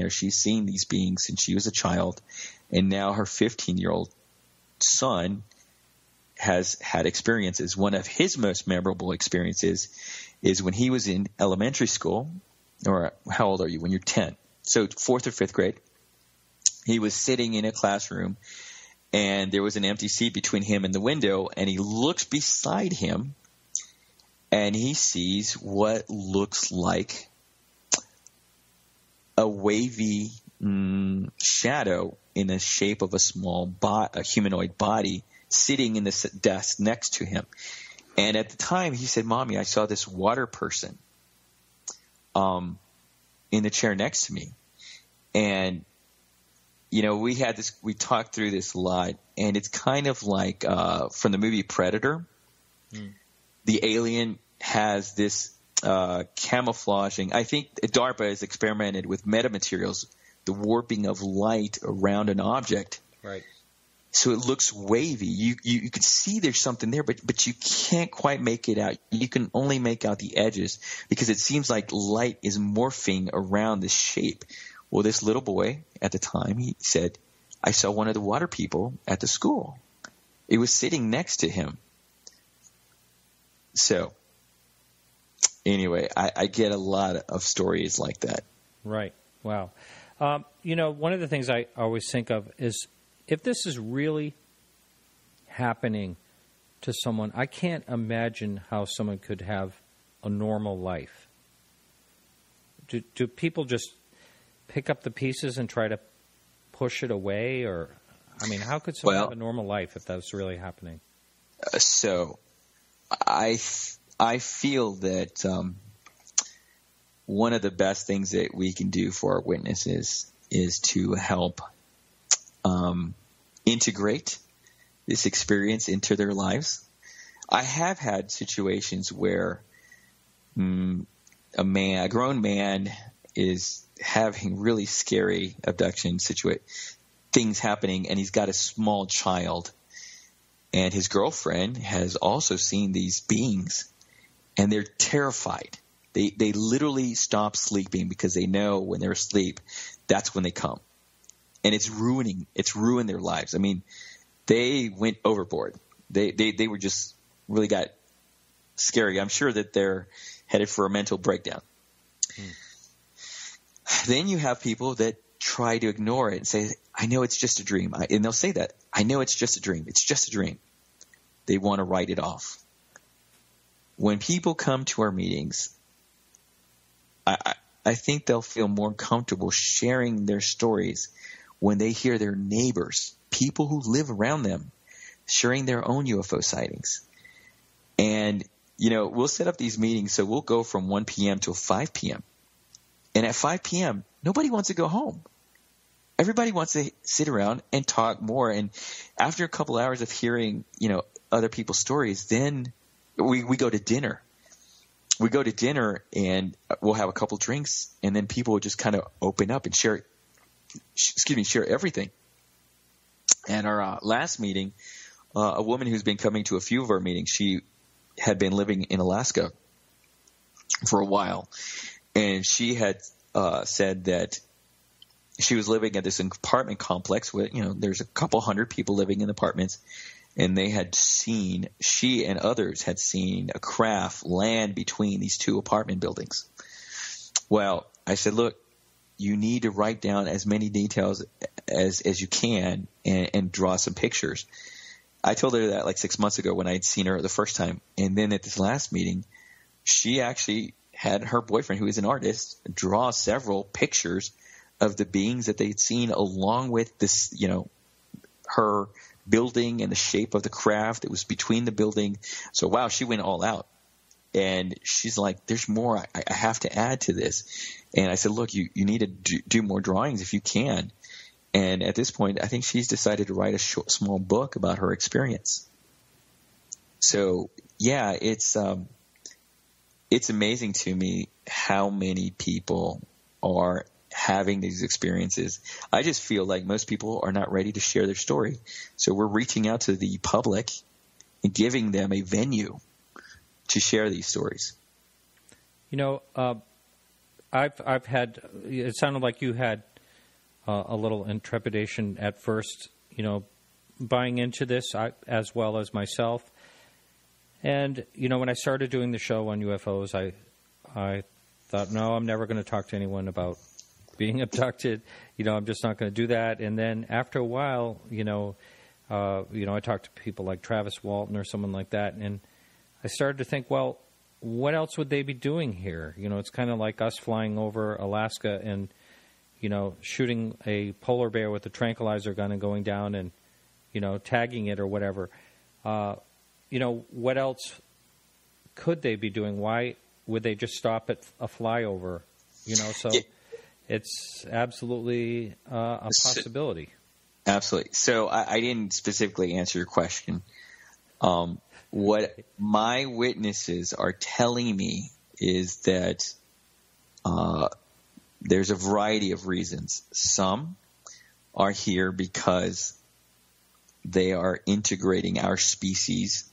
she's seen these beings since she was a child, and now her 15-year-old son has had experiences. One of his most memorable experiences is when he was in elementary school, or how old are you? When you're 10. So 4th or 5th grade. He was sitting in a classroom, and there was an empty seat between him and the window, and he looks beside him, and he sees what looks like a wavy shadow in the shape of a humanoid body sitting in the desk next to him. And at the time, he said, "Mommy, I saw this water person in the chair next to me." And, we talked through this a lot, and it's kind of like from the movie Predator. The alien has this camouflaging. I think DARPA has experimented with metamaterials, the warping of light around an object. Right. So it looks wavy. You can see there's something there, but you can't quite make it out. You can only make out the edges because it seems like light is morphing around this shape. Well, this little boy at the time, he said, "I saw one of the water people at the school. It was sitting next to him." So anyway, I get a lot of stories like that. Right. Wow. One of the things I always think of is if this is really happening to someone, I can't imagine how someone could have a normal life. Do people just pick up the pieces and try to push it away? Or, how could someone have a normal life if that's really happening? So I feel that one of the best things that we can do for our witnesses is to help integrate this experience into their lives. I have had situations where a grown man is having really scary abduction things happening, and he's got a small child, and his girlfriend has also seen these beings, and they're terrified. They literally stop sleeping because they know when they're asleep, that's when they come. And it's ruined their lives. They went overboard. They were just really got scary. I'm sure that they're headed for a mental breakdown. Then you have people that try to ignore it and say, "I know it's just a dream." And they'll say that. "I know it's just a dream. It's just a dream." They want to write it off. When people come to our meetings, I think they'll feel more comfortable sharing their stories when they hear their neighbors, people who live around them, sharing their own UFO sightings. And, we'll set up these meetings, so we'll go from 1 p.m. till 5 p.m. And at 5 p.m., nobody wants to go home. Everybody wants to sit around and talk more. And after a couple hours of hearing, other people's stories, then we go to dinner. We go to dinner and we'll have a couple drinks, and then people will just kind of open up and share everything. At our last meeting, a woman who's been coming to a few of our meetings, she had been living in Alaska for a while, and she had said that she was living at this apartment complex where, there's a couple hundred people living in apartments, and she and others had seen a craft land between these two apartment buildings. Well, I said, "Look, you need to write down as many details as you can and draw some pictures." I told her that like 6 months ago when I had seen her the first time. And then at this last meeting, she actually had her boyfriend, who is an artist, draw several pictures of the beings that they'd seen, along with this, her building and the shape of the craft that was between the building. So, wow, she went all out. And she's like, "There's more. I have to add to this." And I said, "Look, you need to do more drawings if you can." And at this point, I think she's decided to write a small book about her experience. So, yeah, it's amazing to me how many people are having these experiences. I just feel like most people are not ready to share their story. So we're reaching out to the public and giving them a venue to share these stories. I've had, it sounded like you had a little intrepidation at first, buying into this, as well as myself. And, when I started doing the show on UFOs, I thought, no, I'm never going to talk to anyone about being abducted. I'm just not going to do that. And then after a while, I talked to people like Travis Walton or someone like that, and I started to think, well, what else would they be doing here? It's kind of like us flying over Alaska and, shooting a polar bear with a tranquilizer gun and going down and, tagging it or whatever. What else could they be doing? Why would they just stop at a flyover? It's absolutely a possibility. Absolutely. So I didn't specifically answer your question. What my witnesses are telling me is that there's a variety of reasons. Some are here because they are integrating our species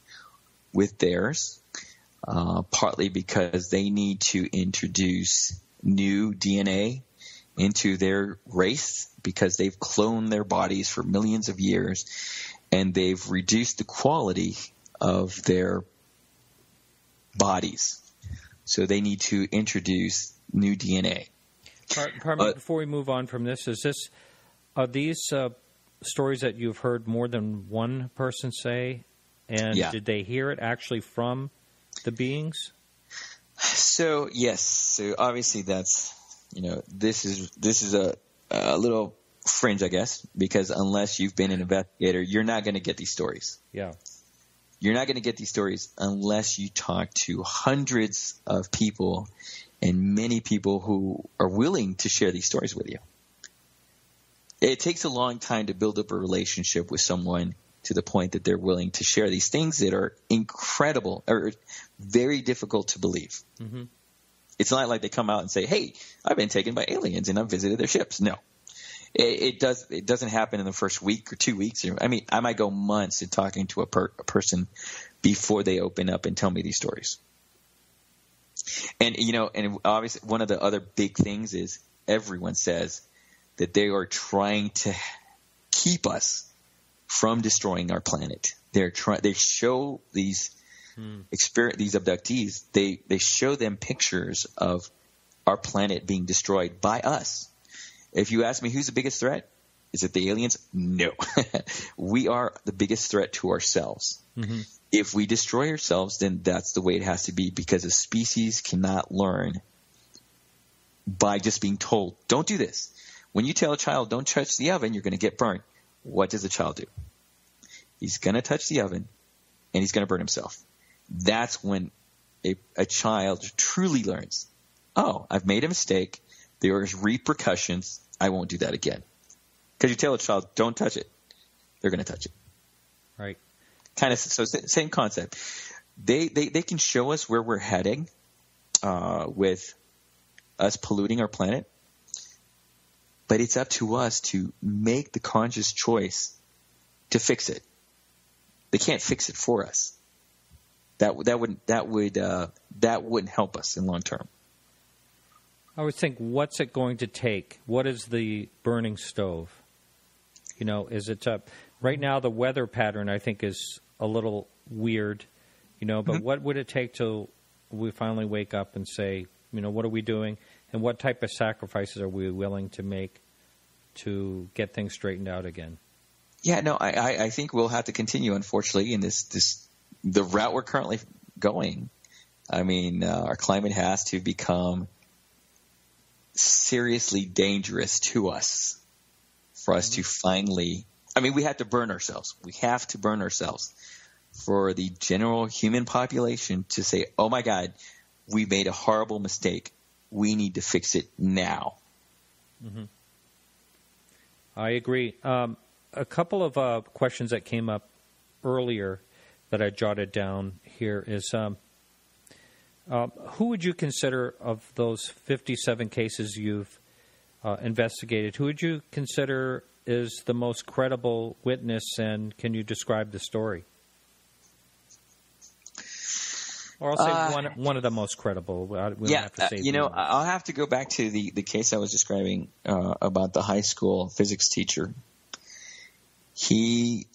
with theirs, partly because they need to introduce new DNA into their race because they've cloned their bodies for millions of years and they've reduced the quality of their bodies. So they need to introduce new DNA. Pardon me, before we move on from this, are these stories that you've heard more than one person say? And did they hear it actually from the beings? So, yes. So obviously that's, this is a little fringe, I guess, because unless you've been an investigator, you're not going to get these stories. Yeah. You're not going to get these stories unless you talk to hundreds of people and many people who are willing to share these stories with you. It takes a long time to build up a relationship with someone to the point that they're willing to share these things that are incredible or very difficult to believe. Mm-hmm. It's not like they come out and say, hey, I've been taken by aliens and I've visited their ships. No. It doesn't happen in the first week or 2 weeks. I mean, I might go months in talking to a person before they open up and tell me these stories. And, and obviously one of the other big things is everyone says that they are trying to keep us from destroying our planet. They show these these abductees, they show them pictures of our planet being destroyed by us. If you ask me who's the biggest threat, is it the aliens? No. We are the biggest threat to ourselves. Mm-hmm. If we destroy ourselves, then that's the way it has to be, because a species cannot learn by just being told, don't do this. When you tell a child, don't touch the oven, you're going to get burned. What does the child do? He's going to touch the oven and he's going to burn himself. That's when a child truly learns, oh, I've made a mistake. There's repercussions. I won't do that again. Because you tell a child, don't touch it. They're going to touch it. Right. Kind of, so same concept. They can show us where we're heading with us polluting our planet. But it's up to us to make the conscious choice to fix it. They can't fix it for us. That wouldn't help us in long term. I would think, what's it going to take? What is the burning stove? Is it right now the weather pattern I think is a little weird, but mm-hmm. What would it take till we finally wake up and say, what are we doing, and what type of sacrifices are we willing to make to get things straightened out again? Yeah, no, I think we'll have to continue, unfortunately, in the route we're currently going. I mean, our climate has to become seriously dangerous to us for us to finally – I mean, we have to burn ourselves. We have to burn ourselves for the general human population to say, oh, my God, we made a horrible mistake. We need to fix it now. Mm-hmm. I agree. A couple of questions that came up earlier that I jotted down here is who would you consider, of those 57 cases you've investigated, who would you consider is the most credible witness, and can you describe the story? Or I'll say one of the most credible. We don't have to say I'll have to go back to the case I was describing about the high school physics teacher.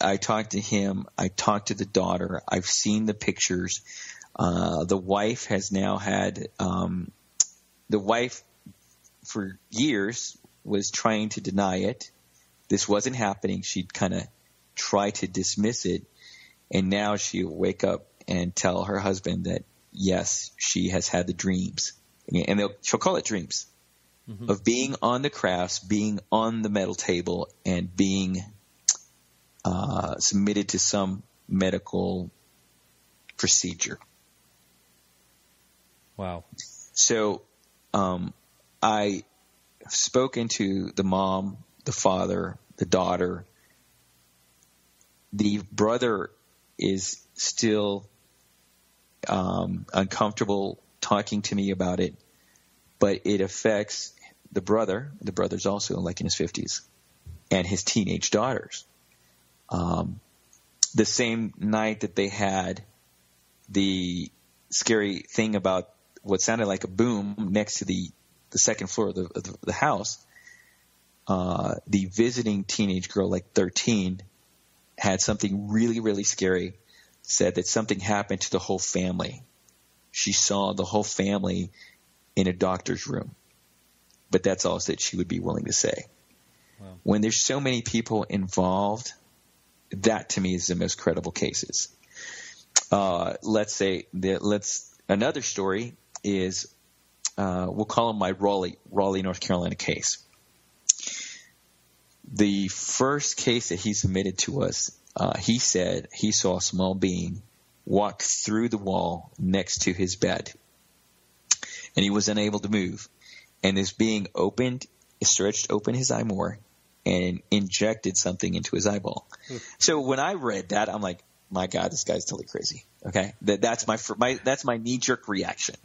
I talked to him. I talked to the daughter. I've seen the pictures. The wife has now had the wife for years was trying to deny it. This wasn't happening. She'd kind of try to dismiss it. And now she'll wake up and tell her husband that, yes, she has had the dreams. And she'll call it dreams of being on the crafts, being on the metal table, and being submitted to some medical procedure. Wow. So I have spoken to the mom, the father, the daughter. The brother is still uncomfortable talking to me about it, but it affects the brother. The brother's also like in his 50s, and his teenage daughters. The same night that they had the scary thing about what sounded like a boom next to the second floor of the house, the visiting teenage girl, like 13, had something really, really scary, said that something happened to the whole family. She saw the whole family in a doctor's room. But that's all that she would be willing to say. Wow. When there's so many people involved, that to me is the most credible cases. Let's say another story is, we'll call him my Raleigh, North Carolina case. The first case that he submitted to us, he said he saw a small being walk through the wall next to his bed, and he was unable to move. And this being stretched open his eye more and injected something into his eyeball. So when I read that, I'm like, my God, this guy's totally crazy. Okay, that's my knee-jerk reaction.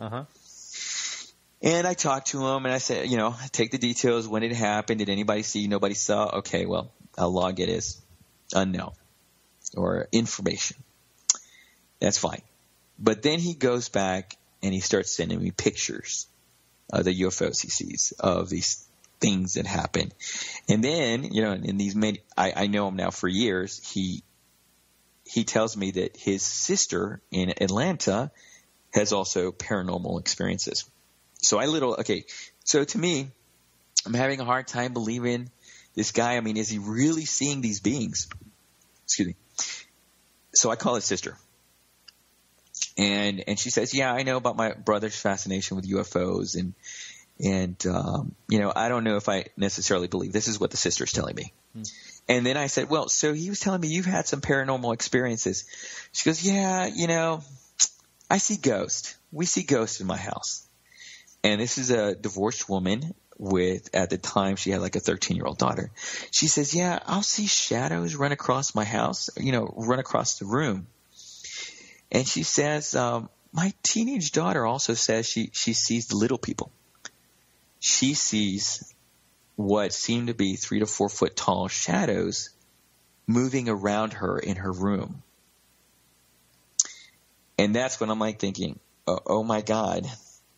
And I talked to him, and I said, take the details. When it happened, did anybody see? Nobody saw. Okay, well, I'll log it as unknown or information. That's fine. But then he goes back and he starts sending me pictures of the UFOs he sees, of these things that happen. And then, in these many, I know him now for years. He tells me that his sister in Atlanta has also paranormal experiences. So so to me, I'm having a hard time believing this guy. I mean, is he really seeing these beings? Excuse me. So I call his sister. And she says, yeah, I know about my brother's fascination with UFOs. And I don't know if I necessarily believe. This is what the sister's telling me. And then I said, well, so he was telling me you've had some paranormal experiences. She goes, yeah, I see ghosts. We see ghosts in my house. And this is a divorced woman at the time, she had like a 13-year-old daughter. She says, yeah, I'll see shadows run across my house, run across the room. And she says, my teenage daughter also says she sees the little people. She sees what seem to be 3 to 4 foot tall shadows moving around her in her room. And that's when I'm like thinking, oh my God,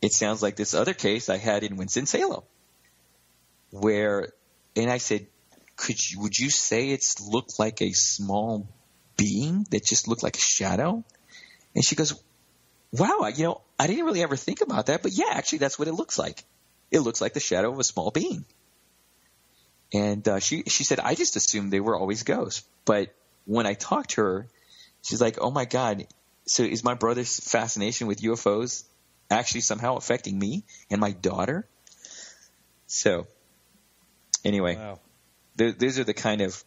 it sounds like this other case I had in Winston-Salem, and I said, would you say it's looked like a small being that just looked like a shadow? And she goes, wow, I didn't really ever think about that, but yeah, actually that's what it looks like. It looks like the shadow of a small being. And she said, I just assumed they were always ghosts. But when I talked to her, she's like, oh my God, so is my brother's fascination with UFOs actually somehow affecting me and my daughter? So anyway, wow. Those are the kind of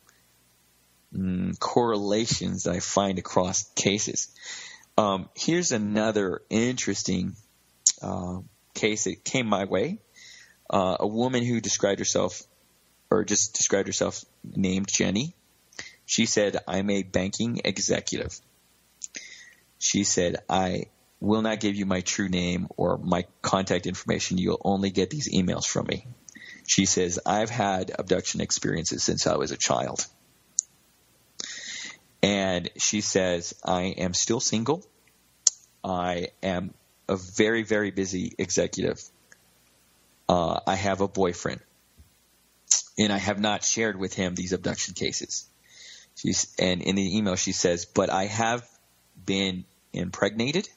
correlations that I find across cases. Here's another interesting case that came my way. A woman who described herself named Jenny. She said, I'm a banking executive. She said, I will not give you my true name or my contact information. You'll only get these emails from me. She says, I've had abduction experiences since I was a child. And she says, I am still single. I am a very, very busy executive. I have a boyfriend. And I have not shared with him these abduction cases. And in the email she says, but I have been impregnated.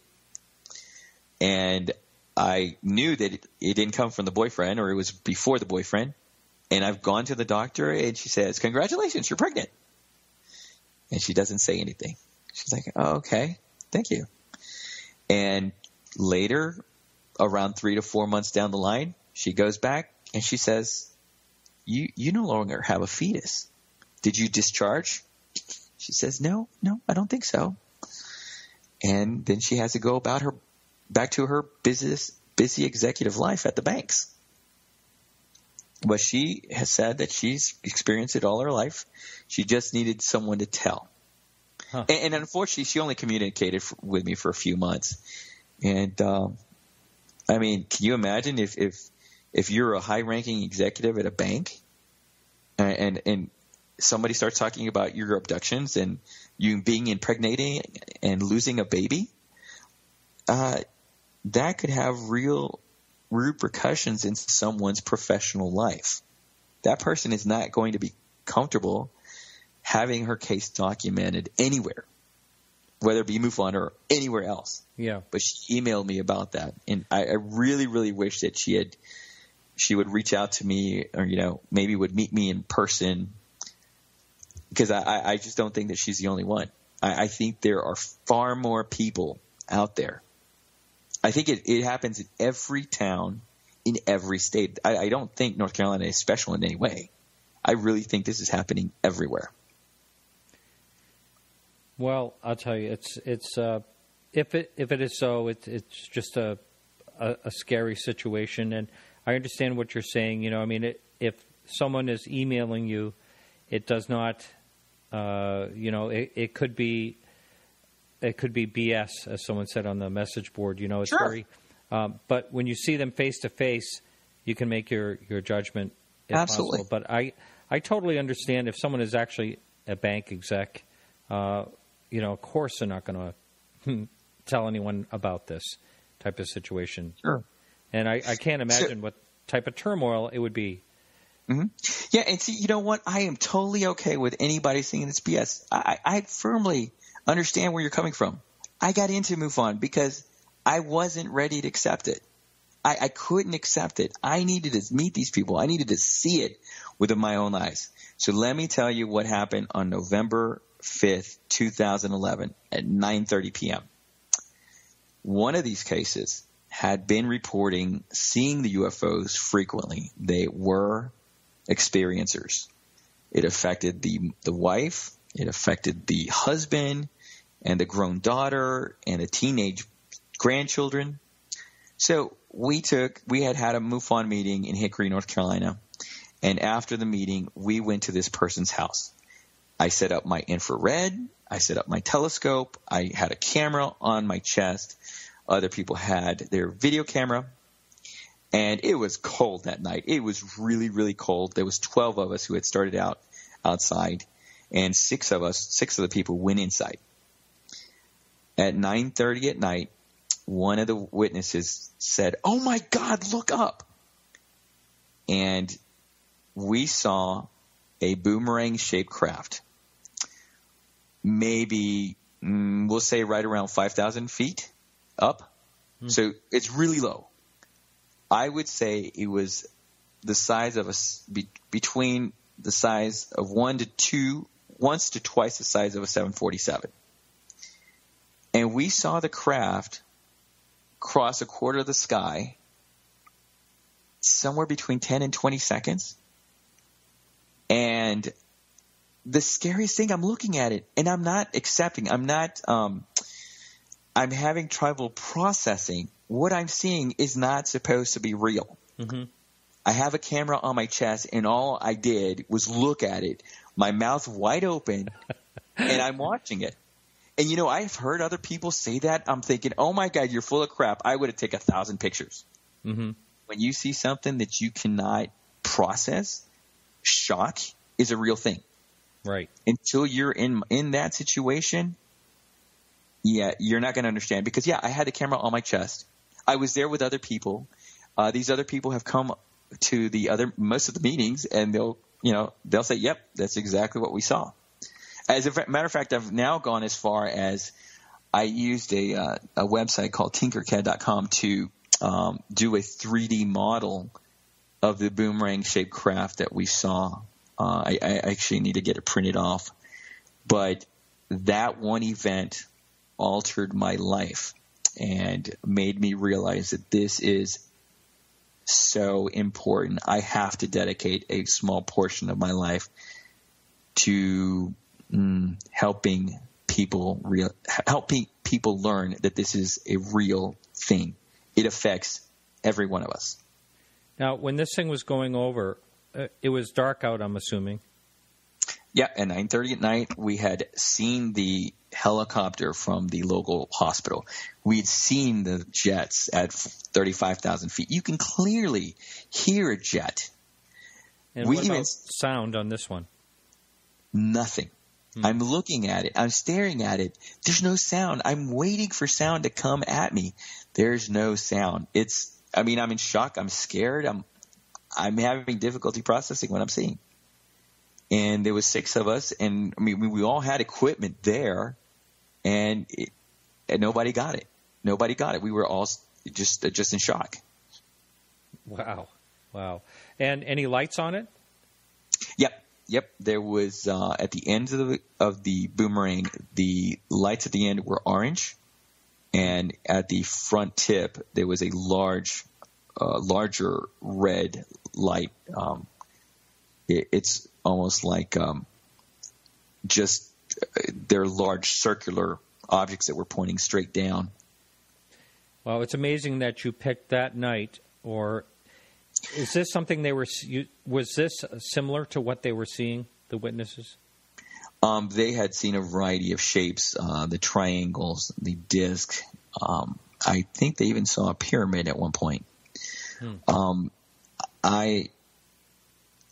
And I knew that it didn't come from the boyfriend, or it was before the boyfriend. And I've gone to the doctor, and she says, congratulations, you're pregnant. And she doesn't say anything. She's like, oh, okay, thank you. And later, around 3 to 4 months down the line, she goes back and she says, you no longer have a fetus. Did you discharge? She says, no, I don't think so. And then she has to go about back to her busy executive life at the banks. But she has said that she's experienced it all her life. She just needed someone to tell. Huh. And unfortunately, she only communicated with me for a few months. And, I mean, can you imagine if you're a high-ranking executive at a bank and somebody starts talking about your abductions and you being impregnated and losing a baby? That could have real repercussions in someone's professional life. That person is not going to be comfortable having her case documented anywhere, whether it be MUFON or anywhere else. Yeah. But she emailed me about that, and I really, really wish that she would reach out to me, or maybe would meet me in person, because I just don't think that she's the only one. I think there are far more people out there. I think it happens in every town, in every state. I don't think North Carolina is special in any way. I really think this is happening everywhere. Well, I'll tell you, it's if it is so, it's just a scary situation, and I understand what you're saying. If someone is emailing you, it does not, it could be BS, as someone said on the message board. It's sure. very. But when you see them face to face, you can make your judgment if Absolutely. possible. But I totally understand if someone is actually a bank exec. Of course they're not going to tell anyone about this type of situation. Sure. And I can't imagine what type of turmoil it would be. Mm-hmm. Yeah, and see, you know what? I am totally okay with anybody saying it's BS. I firmly understand where you're coming from. I got into MUFON because I wasn't ready to accept it. I couldn't accept it. I needed to meet these people. I needed to see it with my own eyes. So let me tell you what happened on November 5th, 2011 at 9:30 p.m. One of these cases had been reporting seeing the UFOs frequently. They were experiencers. It affected the wife, it affected the husband and the grown daughter and the teenage grandchildren. So we had a MUFON meeting in Hickory, North Carolina, and after the meeting, we went to this person's house. I set up my infrared, I set up my telescope, I had a camera on my chest, other people had their video camera, and it was cold that night. It was really, really cold. There was 12 of us who had started out outside, and six of the people went inside. At 9:30 at night, one of the witnesses said, "Oh my God, look up." And we saw a boomerang-shaped craft, maybe, we'll say right around 5,000 feet up. So it's really low. I would say it was the size of between the size of once to twice the size of a 747. And we saw the craft cross a quarter of the sky somewhere between 10 and 20 seconds. And the scariest thing, I'm looking at it and I'm not accepting. I'm having trouble processing. What I'm seeing is not supposed to be real. Mm-hmm. I have a camera on my chest, and all I did was look at it, my mouth wide open, and I'm watching it. And, I've heard other people say that. I'm thinking, oh, my God, you're full of crap. I would have taken 1,000 pictures. Mm-hmm. When you see something that you cannot process, shock is a real thing. Right. Until you're in that situation, yeah, you're not going to understand. Because, I had the camera on my chest. I was there with other people. These other people have come to most of the meetings, and they'll say, "Yep, that's exactly what we saw." As a matter of fact, I've now gone as far as I used a website called Tinkercad.com to do a 3D model of the boomerang-shaped craft that we saw. I actually need to get it printed off, but that one event altered my life and made me realize that this is so important. I have to dedicate a small portion of my life to helping people learn that this is a real thing. It affects every one of us. Now, when this thing was going over, it was dark out, I'm assuming. Yeah, at 9:30 at night, we had seen the helicopter from the local hospital. We'd seen the jets at 35,000 feet. You can clearly hear a jet. And what about sound on this one? Nothing. I'm looking at it. I'm staring at it. There's no sound. I'm waiting for sound to come at me. There's no sound. I'm in shock. I'm scared. I'm having difficulty processing what I'm seeing. And there was 6 of us, and we all had equipment there, and nobody got it. Nobody got it. We were all just in shock. Wow. And any lights on it? Yep. There was at the end of the boomerang, the lights at the end were orange, and at the front tip there was a larger red light. It's almost like they're large circular objects that were pointing straight down. Well, it's amazing that you picked that night. Or is this something was this similar to what they were seeing, the witnesses? They had seen a variety of shapes, the triangles, the disc. I think they even saw a pyramid at one point.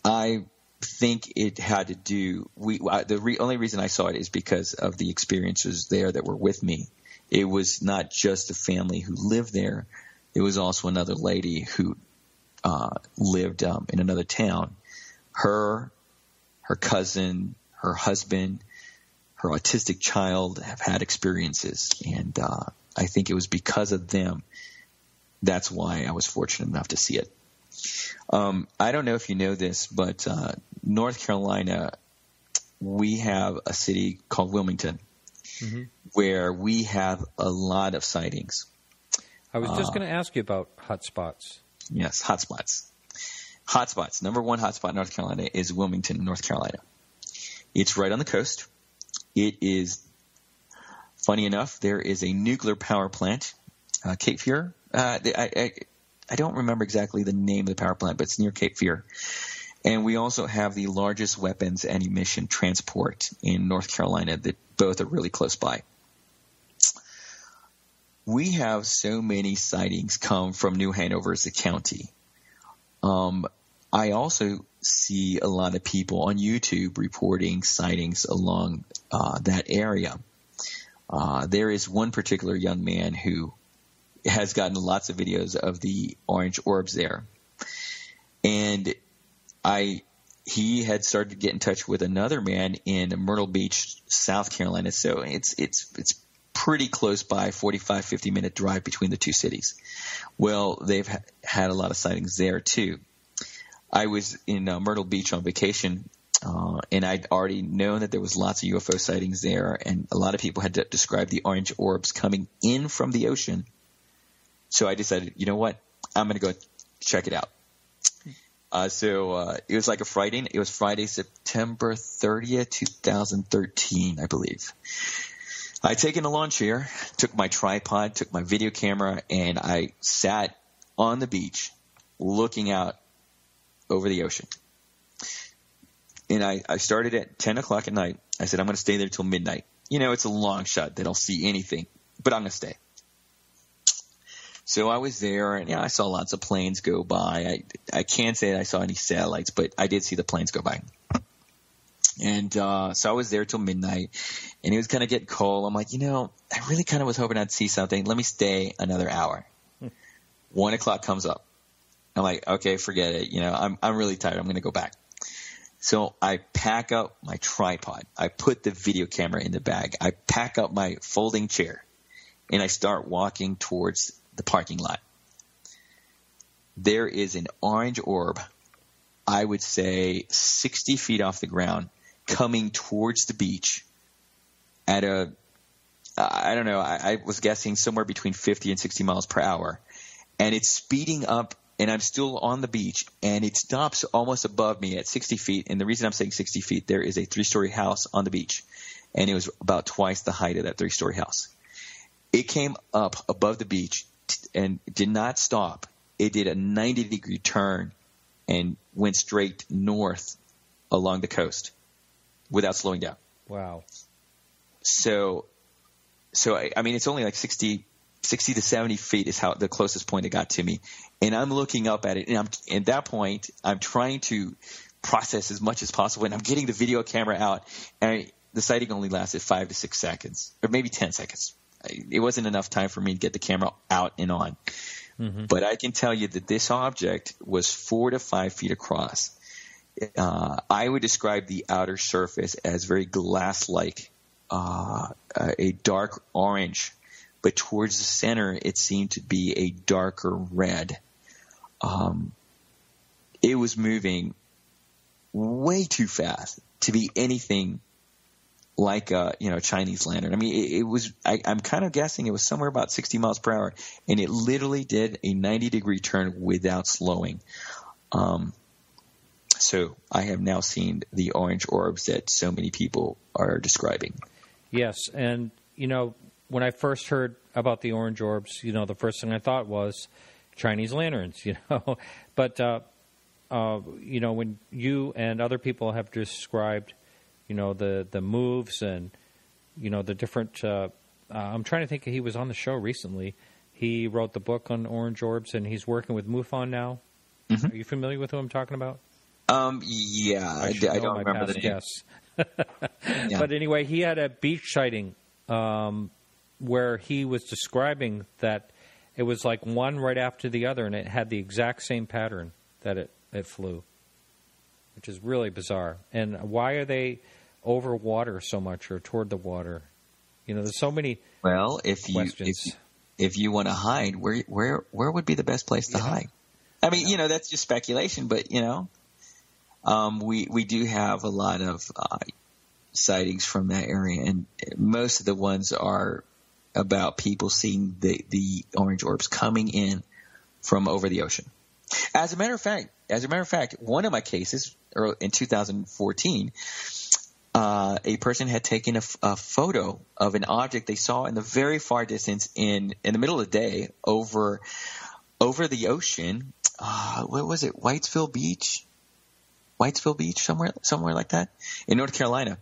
I think it had to do. The only reason I saw it is because of the experiences there that were with me. It was not just a family who lived there. It was also another lady who lived in another town. Her cousin, her husband, her autistic child have had experiences, and I think it was because of them. That's why I was fortunate enough to see it. I don't know if you know this, but North Carolina, we have a city called Wilmington, where we have a lot of sightings. I was just going to ask you about hotspots. Yes, hotspots. Hotspots. Number one hotspot in North Carolina is Wilmington, North Carolina. It's right on the coast. It is, funny enough, there is a nuclear power plant, Cape Fear. I don't remember exactly the name of the power plant, but it's near Cape Fear. And we also have the largest weapons and ammunition transport in North Carolina that both are really close by. We have so many sightings come from New Hanover as a county. I also see a lot of people on YouTube reporting sightings along that area. There is one particular young man who has gotten lots of videos of the orange orbs there. And he had started to get in touch with another man in Myrtle Beach, South Carolina. So it's pretty close by, 45, 50-minute drive between the two cities. Well, they've had a lot of sightings there too. I was in Myrtle Beach on vacation, and I'd already known that there was lots of UFO sightings there, and a lot of people had described the orange orbs coming in from the ocean. So I decided, you know what, I'm going to go check it out. So it was like a Friday. It was Friday, September 30th, 2013, I believe. I taken a lawn chair, took my tripod, took my video camera, and I sat on the beach looking out over the ocean. And I started at 10 o'clock at night. I said, I'm going to stay there till midnight. You know, it's a long shot that I'll see anything, but I'm going to stay. So I was there, and I saw lots of planes go by. I can't say that I saw any satellites, but I did see the planes go by. And so I was there till midnight, and it was kind of getting cold. I'm like, I really kind of was hoping I'd see something. Let me stay another hour. 1 o'clock comes up. I'm like, okay, forget it. I'm really tired. I'm going to go back. So I pack up my tripod. I put the video camera in the bag. I pack up my folding chair, and I start walking towards the parking lot. There is an orange orb, I would say 60 feet off the ground, coming towards the beach at I don't know, I was guessing somewhere between 50 and 60 miles per hour. And it's speeding up, and I'm still on the beach, and it stops almost above me at 60 feet. And the reason I'm saying 60 feet, there is a 3-story house on the beach, and it was about twice the height of that 3-story house. It came up above the beach and did not stop. It did a 90-degree turn and went straight north along the coast without slowing down. Wow. So I mean, it's only like 60 to 70 feet is how the closest point it got to me. And I'm looking up at it, and at that point, I'm trying to process as much as possible, and I'm getting the video camera out, and the sighting only lasted 5 to 6 seconds, or maybe 10 seconds. It wasn't enough time for me to get the camera out and on. Mm-hmm. But I can tell you that this object was 4 to 5 feet across. I would describe the outer surface as very glass-like, a dark orange, but towards the center it seemed to be a darker red. It was moving way too fast to be anything like a Chinese lantern. I mean, I'm kind of guessing it was somewhere about 60 miles per hour, and it literally did a 90-degree turn without slowing. So I have now seen the orange orbs that so many people are describing. Yes, and when I first heard about the orange orbs, the first thing I thought was Chinese lanterns, But when you and other people have described, the moves and the different. I'm trying to think. He was on the show recently. He wrote the book on orange orbs, and he's working with MUFON now. Mm-hmm. Are you familiar with who I'm talking about? Yeah, I don't remember the name. Guess. Yeah. But anyway, he had a beach sighting where he was describing that it was like one right after the other, and it had the exact same pattern that it flew, which is really bizarre. And why are they over water so much or toward the water? There's so many questions. If you want to hide, where would be the best place to hide? I mean, that's just speculation, but we do have a lot of sightings from that area, and most of the ones are about people seeing the orange orbs coming in from over the ocean. As a matter of fact, one of my cases in 2014, a person had taken a photo of an object they saw in the very far distance in the middle of the day over the ocean. What was it? Whitesville Beach, somewhere like that in North Carolina.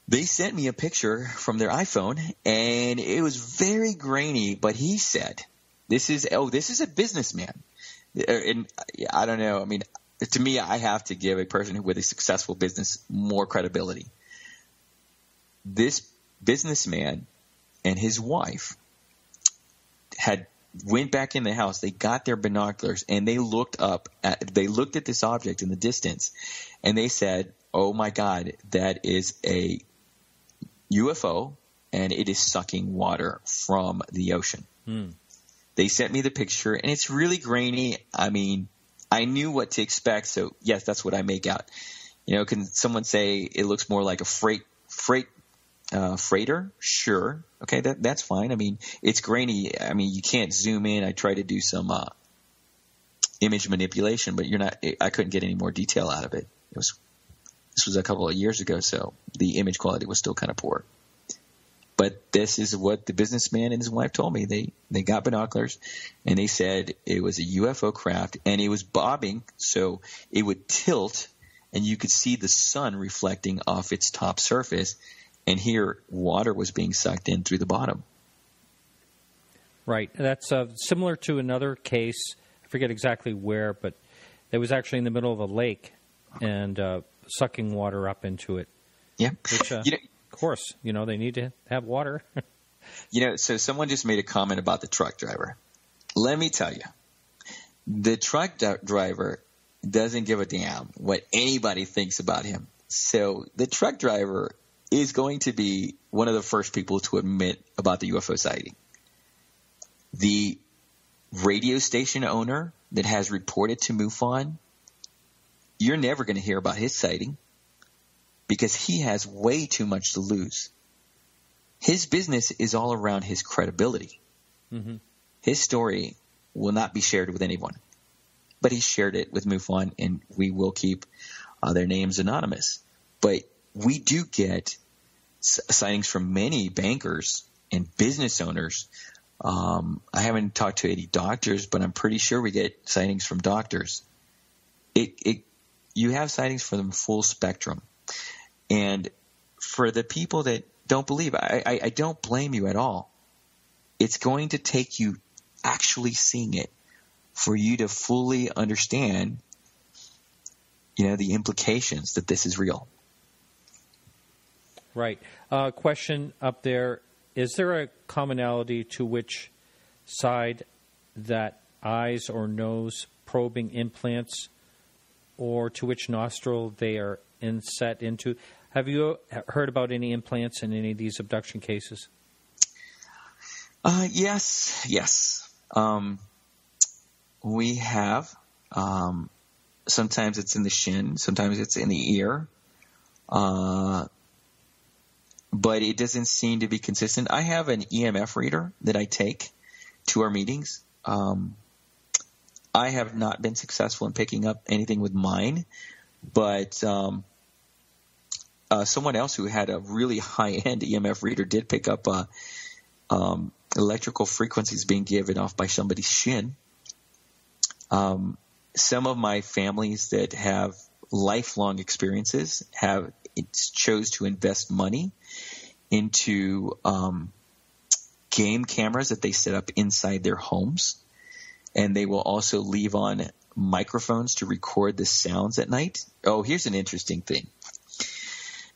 They sent me a picture from their iPhone, and it was very grainy, but he said, this is a businessman. And I don't know. I mean, to me, I have to give a person with a successful business more credibility. This businessman and his wife went back in the house. They got their binoculars, and they looked at this object in the distance, and they said, "Oh my God, that is a UFO, and it is sucking water from the ocean." They sent me the picture, and it's really grainy. I mean, I knew what to expect, so yes, that's what I make out. Can someone say it looks more like a freighter? Sure. Okay, that's fine. I mean, it's grainy. I mean, you can't zoom in. I tried to do some image manipulation, but I couldn't get any more detail out of it. This was a couple of years ago, so the image quality was still kind of poor. But this is what the businessman and his wife told me. They got binoculars, and they said it was a UFO craft, and it was bobbing, so it would tilt, and you could see the sun reflecting off its top surface, and here water was being sucked in through the bottom. Right. That's similar to another case. I forget exactly where, but it was actually in the middle of a lake and sucking water up into it. Yeah. Which, of course, they need to have water. So someone just made a comment about the truck driver. Let me tell you, the truck driver doesn't give a damn what anybody thinks about him. So the truck driver is going to be one of the first people to admit about the UFO sighting. The radio station owner that has reported to MUFON, you're never going to hear about his sighting because he has way too much to lose. his business is all around his credibility. Mm-hmm. His story will not be shared with anyone, but he shared it with MUFON, and we will keep their names anonymous. But we do get sightings from many bankers and business owners. I haven't talked to any doctors, but I'm pretty sure we get sightings from doctors. You have sightings from the full spectrum. And for the people that don't believe, I don't blame you at all. It's going to take you actually seeing it for you to fully understand, the implications that this is real. Right. Question up there. Is there a commonality to which side that eyes or nose probing implants, or to which nostril they are inset into? Have you heard about any implants in any of these abduction cases? Yes. We have. Sometimes it's in the shin. Sometimes it's in the ear. But it doesn't seem to be consistent. I have an EMF reader that I take to our meetings. I have not been successful in picking up anything with mine, but someone else who had a really high-end EMF reader did pick up electrical frequencies being given off by somebody's shin. Some of my families that have lifelong experiences chose to invest money into game cameras that they set up inside their homes, and they will also leave on microphones to record the sounds at night. Oh, here's an interesting thing.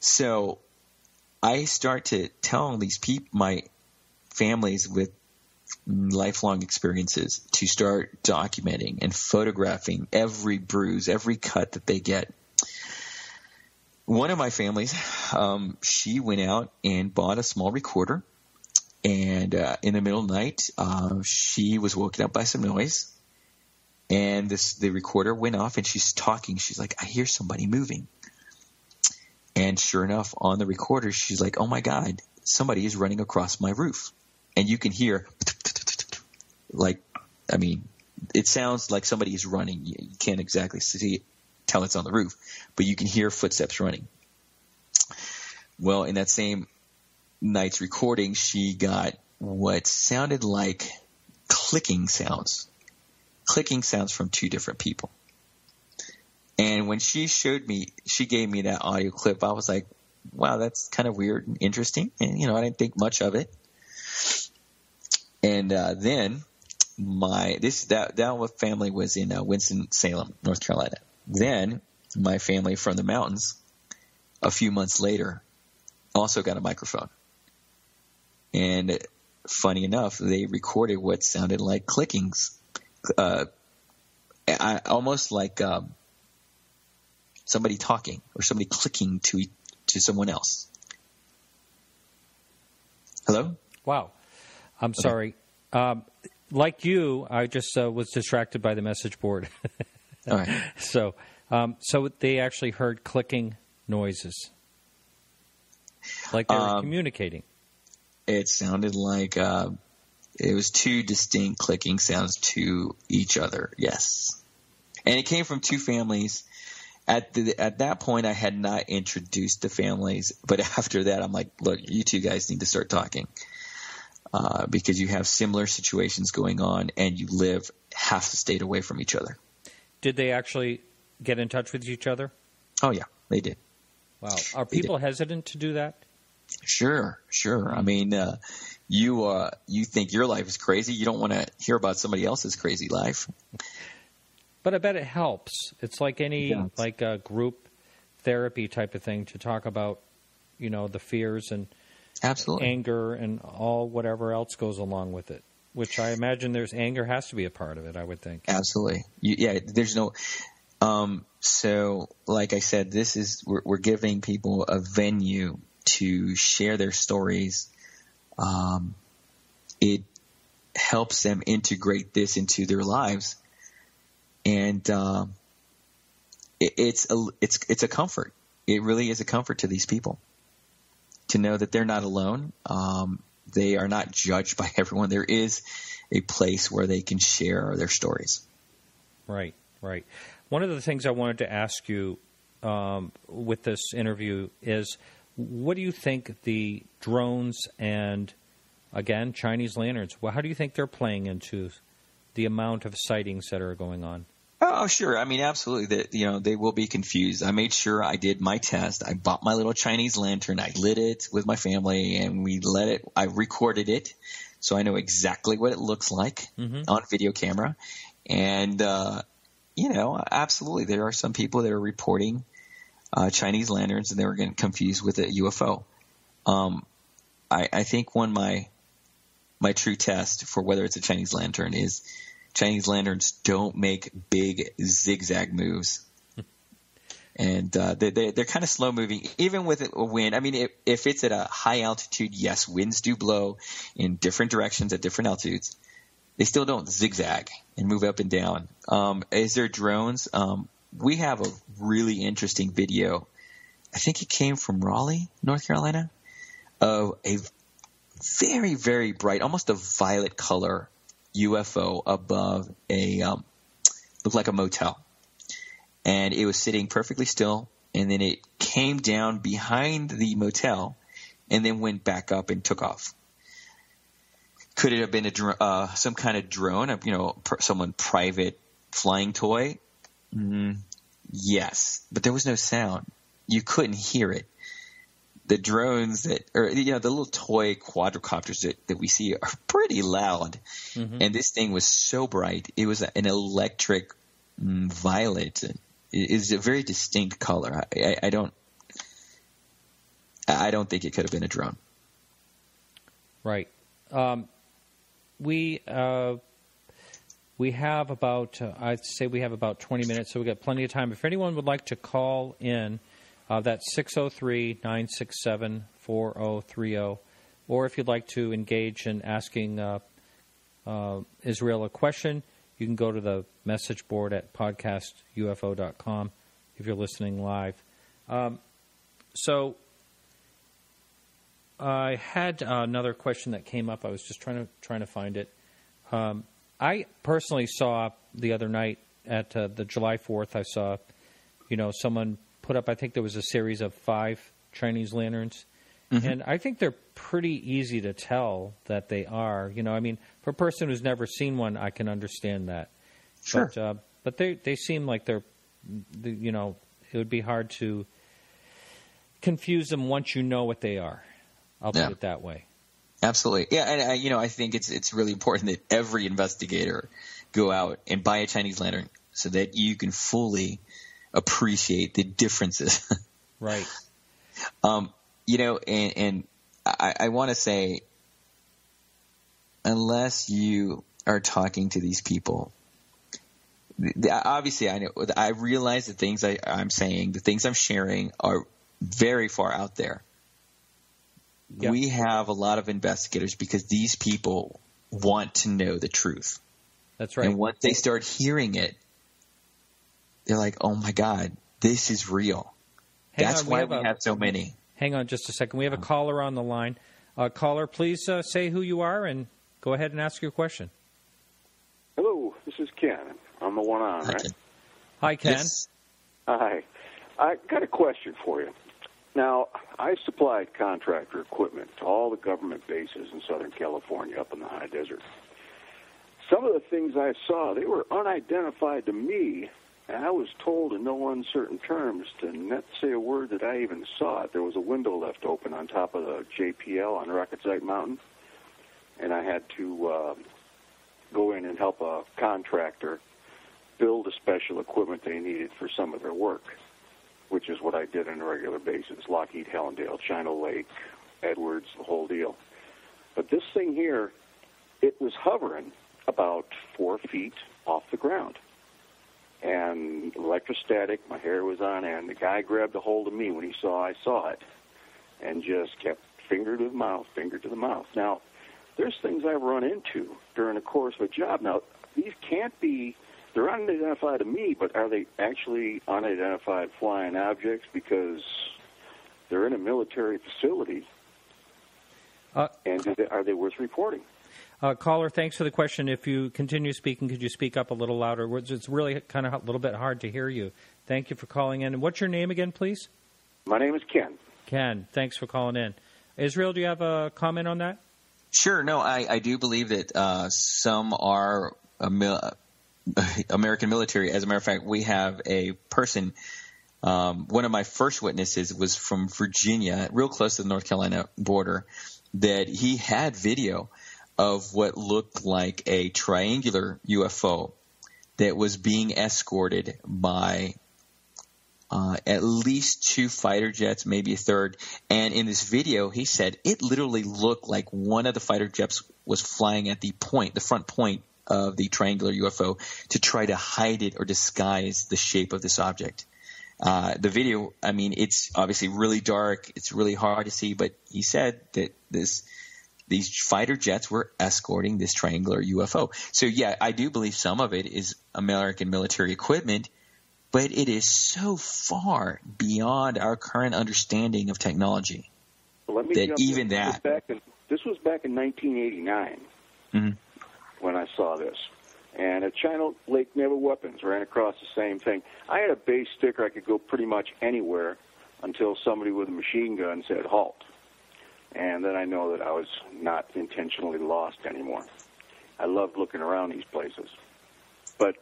So I start to tell these people, my families with lifelong experiences, to start documenting and photographing every bruise, every cut that they get. One of my families, she went out and bought a small recorder, and in the middle of the night, she was woken up by some noise, and the recorder went off, and she's talking. She's like, I hear somebody moving. And sure enough, on the recorder, she's like, oh my God, somebody is running across my roof. And you can hear, it sounds like somebody is running. You can't exactly tell it's on the roof, but you can hear footsteps running. Well, in that same night's recording, she got what sounded like clicking sounds from two different people. And when she gave me that audio clip, I was like, wow, that's kind of weird and interesting. And, I didn't think much of it. And then that family was in Winston-Salem, North Carolina. Then my family from the mountains, a few months later, also got a microphone. And funny enough, they recorded what sounded like clickings, almost like somebody talking or somebody clicking to someone else. Hello? Wow. I'm sorry. Like you, I just was distracted by the message board. All right. So they actually heard clicking noises, like they were communicating. It sounded like it was two distinct clicking sounds to each other. Yes, and it came from two families. At that point, I had not introduced the families, but after that, I'm like, look, you two guys need to start talking. Because you have similar situations going on, and you live half the state away from each other. Did they actually get in touch with each other? Oh, yeah, they did. Wow. Are people hesitant to do that? Sure. I mean, you think your life is crazy. You don't want to hear about somebody else's crazy life. But I bet it helps. It's like like a group therapy type of thing to talk about, the fears and absolutely anger and all whatever else goes along with it, which I imagine anger has to be a part of it, I would think. Absolutely. There's no so like I said, we're giving people a venue to share their stories. It helps them integrate this into their lives, and it's a comfort. It really is a comfort to these people. to know that they're not alone. They are not judged by everyone. There is a place where they can share their stories. Right. One of the things I wanted to ask you with this interview is, what do you think the drones and, again, Chinese lanterns, how do you think they're playing into the amount of sightings that are going on? Oh, sure. I mean, absolutely. They will be confused. I made sure I did my test. I bought my little Chinese lantern. I lit it with my family, and I recorded it, so I know exactly what it looks like on video camera. And, absolutely, there are some people that are reporting Chinese lanterns, and they were getting confused with a UFO. I think my true test for whether it's a Chinese lantern is Chinese lanterns don't make big zigzag moves. And they're kind of slow moving, even with a wind. I mean, if it's at a high altitude, yes, winds do blow in different directions at different altitudes. They still don't zigzag and move up and down. Is there drones? We have a really interesting video. I think it came from Raleigh, North Carolina, of a very, very bright, almost a violet color UFO above looked like a motel. And it was sitting perfectly still, and then it came down behind the motel and then went back up and took off. Could it have been some kind of drone, someone private flying toy? Yes, but there was no sound. You couldn't hear it. The drones the little toy quadricopters that we see are pretty loud. And this thing was so bright. It was an electric violet. It is a very distinct color. I don't think it could have been a drone. Right. We have about, I'd say we have about 20 minutes, so we've got plenty of time. If anyone would like to call in, that's 603-967-4030. Or if you'd like to engage in asking Israel a question, you can go to the message board at podcastufo.com if you're listening live. So I had another question that came up. I was just trying to find it. I personally saw the other night at the July 4th, I saw, someone put up, I think there was a series of 5 Chinese lanterns. And I think they're pretty easy to tell that they are. For a person who's never seen one, I can understand that. Sure. But they seem like they're, it would be hard to confuse them once you know what they are. I'll put it that way. Absolutely. Yeah, and I think it's really important that every investigator go out and buy a Chinese lantern so that you can fully appreciate the differences. Right. And I want to say, unless you are talking to these people, obviously I realize the things I'm saying, the things I'm sharing are very far out there. Yep. We have a lot of investigators because these people want to know the truth. That's right. And once they start hearing it, they're like, oh, my God, this is real. That's why we have so many. Hang on just a second. We have a caller on the line. Caller, please say who you are and go ahead and ask your question. Hello, this is Ken. I'm the one on, right? Hi, Ken. Yes. Hi. I got a question for you. Now, I supplied contractor equipment to all the government bases in Southern California up in the high desert. Some of the things I saw, they were unidentified to me, and I was told in no uncertain terms to not say a word that I even saw it. There was a window left open on top of the JPL on Rocketsite Mountain, and I had to go in and help a contractor build a special equipment they needed for some of their work, which is what I did on a regular basis. Lockheed, Hellendale, China Lake, Edwards, the whole deal. But this thing here, it was hovering about 4 feet off the ground. And electrostatic, my hair was on end. The guy grabbed a hold of me when he saw I saw it and just kept finger to the mouth. Now, there's things I've run into during the course of a job. Now, these can't be, they're unidentified to me, but are they actually unidentified flying objects because they're in a military facility And are they worth reporting? Caller, thanks for the question. If you continue speaking, could you speak up a little louder? It's really kind of a little bit hard to hear you. Thank you for calling in. And what's your name again, please? My name is Ken. Ken, thanks for calling in. Israel, do you have a comment on that? Sure. No, I do believe that some are American military. As a matter of fact, we have a person, one of my first witnesses was from Virginia, real close to the North Carolina border, that he had video of what looked like a triangular UFO that was being escorted by at least 2 fighter jets, maybe a third. And in this video, he said it literally looked like one of the fighter jets was flying at the front point of the triangular UFO to try to hide it or disguise the shape of this object. The video, I mean, it's obviously really dark. It's really hard to see, but he said that these fighter jets were escorting this triangular UFO. So, yeah, I do believe some of it is American military equipment, but it is so far beyond our current understanding of technology that even that. This was back in 1989 when I saw this. And at China Lake Naval Weapons ran across the same thing. I had a base sticker. I could go pretty much anywhere until somebody with a machine gun said, halt. And then I know that I was not intentionally lost anymore. I loved looking around these places. But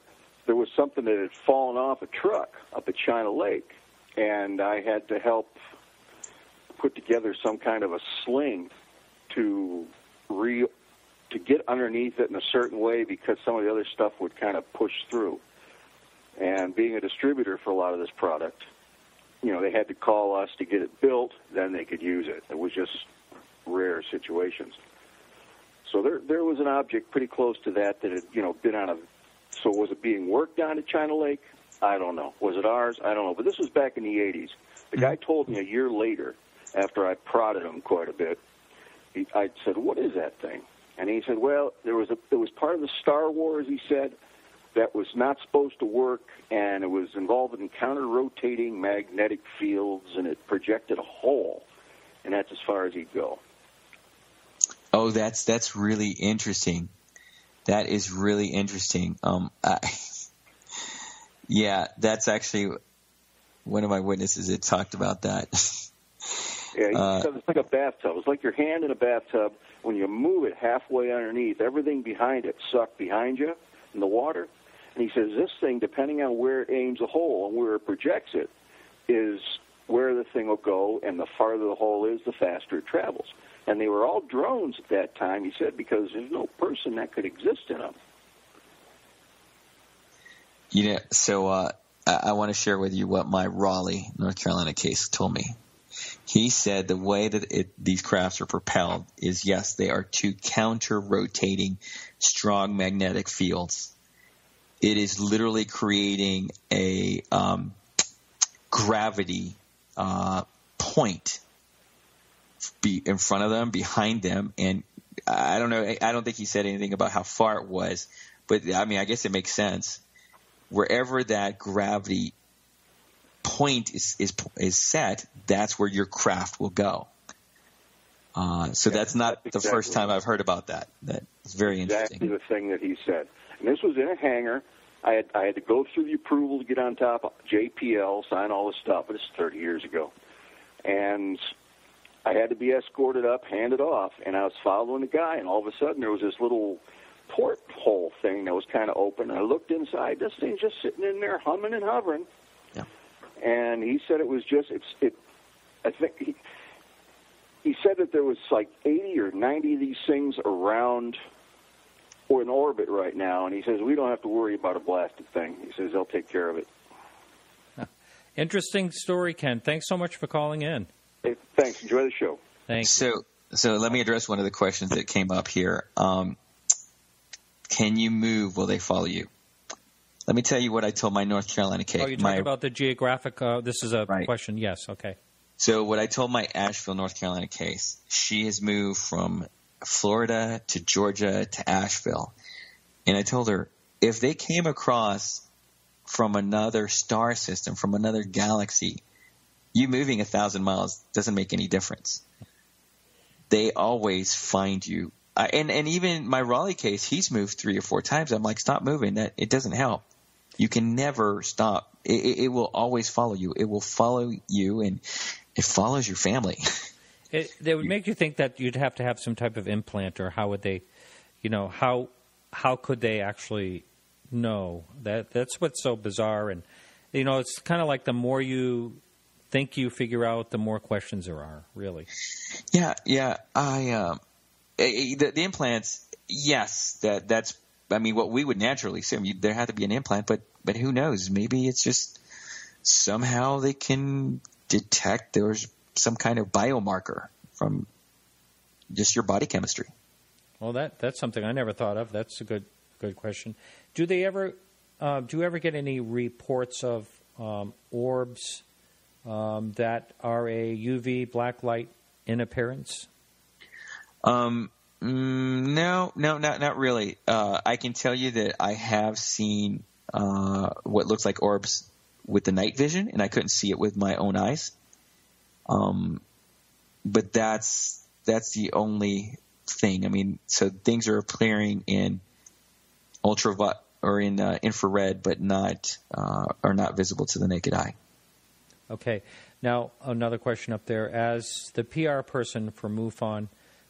there was something that had fallen off a truck up at China Lake, and I had to help put together some kind of a sling to get underneath it in a certain way because some of the other stuff would kind of push through. And being a distributor for a lot of this product, you know, they had to call us to get it built, then they could use it. It was just rare situations. So there was an object pretty close to that had, you know, been on a... So was it being worked on at China Lake? I don't know. Was it ours? I don't know. But this was back in the 80s. The guy told me a year later, after I prodded him quite a bit, I said, what is that thing? And he said, well, it was part of the Star Wars, he said, that was not supposed to work, and it was involved in counter-rotating magnetic fields, and it projected a hole, and that's as far as he'd go. Oh, that's really interesting. That is really interesting. Yeah, that's actually one of my witnesses that talked about that. Yeah, he said it's like a bathtub. It's like your hand in a bathtub. When you move it halfway underneath, everything behind it sucked behind you in the water. And he says this thing, depending on where it aims a hole and where it projects it, is where the thing will go, and the farther the hole is, the faster it travels. And they were all drones at that time, he said, because there's no person that could exist in them. You know, so I want to share with you what my Raleigh, North Carolina case told me. He said the way that these crafts are propelled is, yes, they are 2 counter-rotating strong magnetic fields. It is literally creating a gravity point in front of them, behind them, and I don't know. I don't think he said anything about how far it was, but I mean, I guess it makes sense. Wherever that gravity point is set, that's where your craft will go. So that's not the first time I've heard about that. That's very interesting. Exactly the thing that he said. And this was in a hangar. I had to go through the approval to get on top of JPL, sign all this stuff, but it's 30 years ago. And I had to be escorted up, handed off, and I was following the guy, and all of a sudden there was this little porthole thing that was kind of open. And I looked inside. This thing's just sitting in there humming and hovering. Yeah. And he said it was just, I think he said that there was like 80 or 90 of these things around or in orbit right now, and he says, we don't have to worry about a blasted thing. He says they'll take care of it. Interesting story, Ken. Thanks so much for calling in. Hey, thanks. Enjoy the show. Thanks. So let me address one of the questions that came up here. Can you move? Will they follow you? Let me tell you what I told my North Carolina case. Oh, you're talking about the geographic this is a question. Yes, okay. So what I told my Asheville, North Carolina case, she has moved from Florida to Georgia to Asheville. And I told her, if they came across from another star system, from another galaxy, you moving 1,000 miles doesn't make any difference. they always find you. And even my Raleigh case, he's moved 3 or 4 times. I'm like, stop moving. That it doesn't help. You can never stop. It will always follow you. It will follow you, and it follows your family. It would make you think that you'd have to have some type of implant, or how would they, how could they actually know? That's what's so bizarre. And, it's kind of like the more you think you figure out, the more questions there are, really. Yeah. The implants, yes, that's, I mean, what we would naturally assume, there had to be an implant, but who knows? Maybe it's just somehow they can detect there's some kind of biomarker from just your body chemistry. Well, that's something I never thought of. That's a good question. Do you ever get any reports of orbs that are a UV black light in appearance? No, not really. I can tell you that I have seen what looks like orbs with the night vision, and I couldn't see it with my own eyes. But that's the only thing. I mean, so things are appearing in ultraviolet or in infrared, but are not visible to the naked eye. Okay. Now, another question up there. As the PR person for MUFON,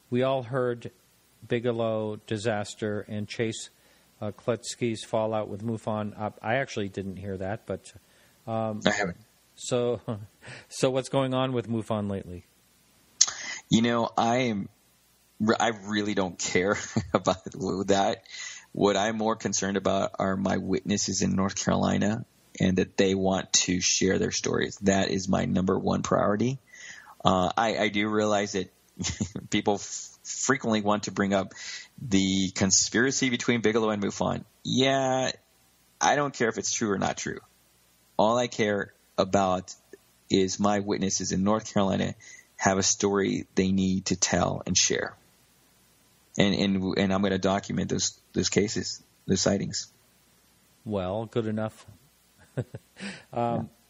we all heard Bigelow disaster and Chase Klutsky's fallout with MUFON. I actually didn't hear that, but I haven't. So what's going on with MUFON lately? I really don't care about that. What I'm more concerned about are my witnesses in North Carolina, and that they want to share their stories. That is my number one priority. I do realize that people frequently want to bring up the conspiracy between Bigelow and MUFON. Yeah, I don't care if it's true or not true. All I care about is my witnesses in North Carolina have a story they need to tell and share. And I'm going to document those cases, those sightings. Well, good enough.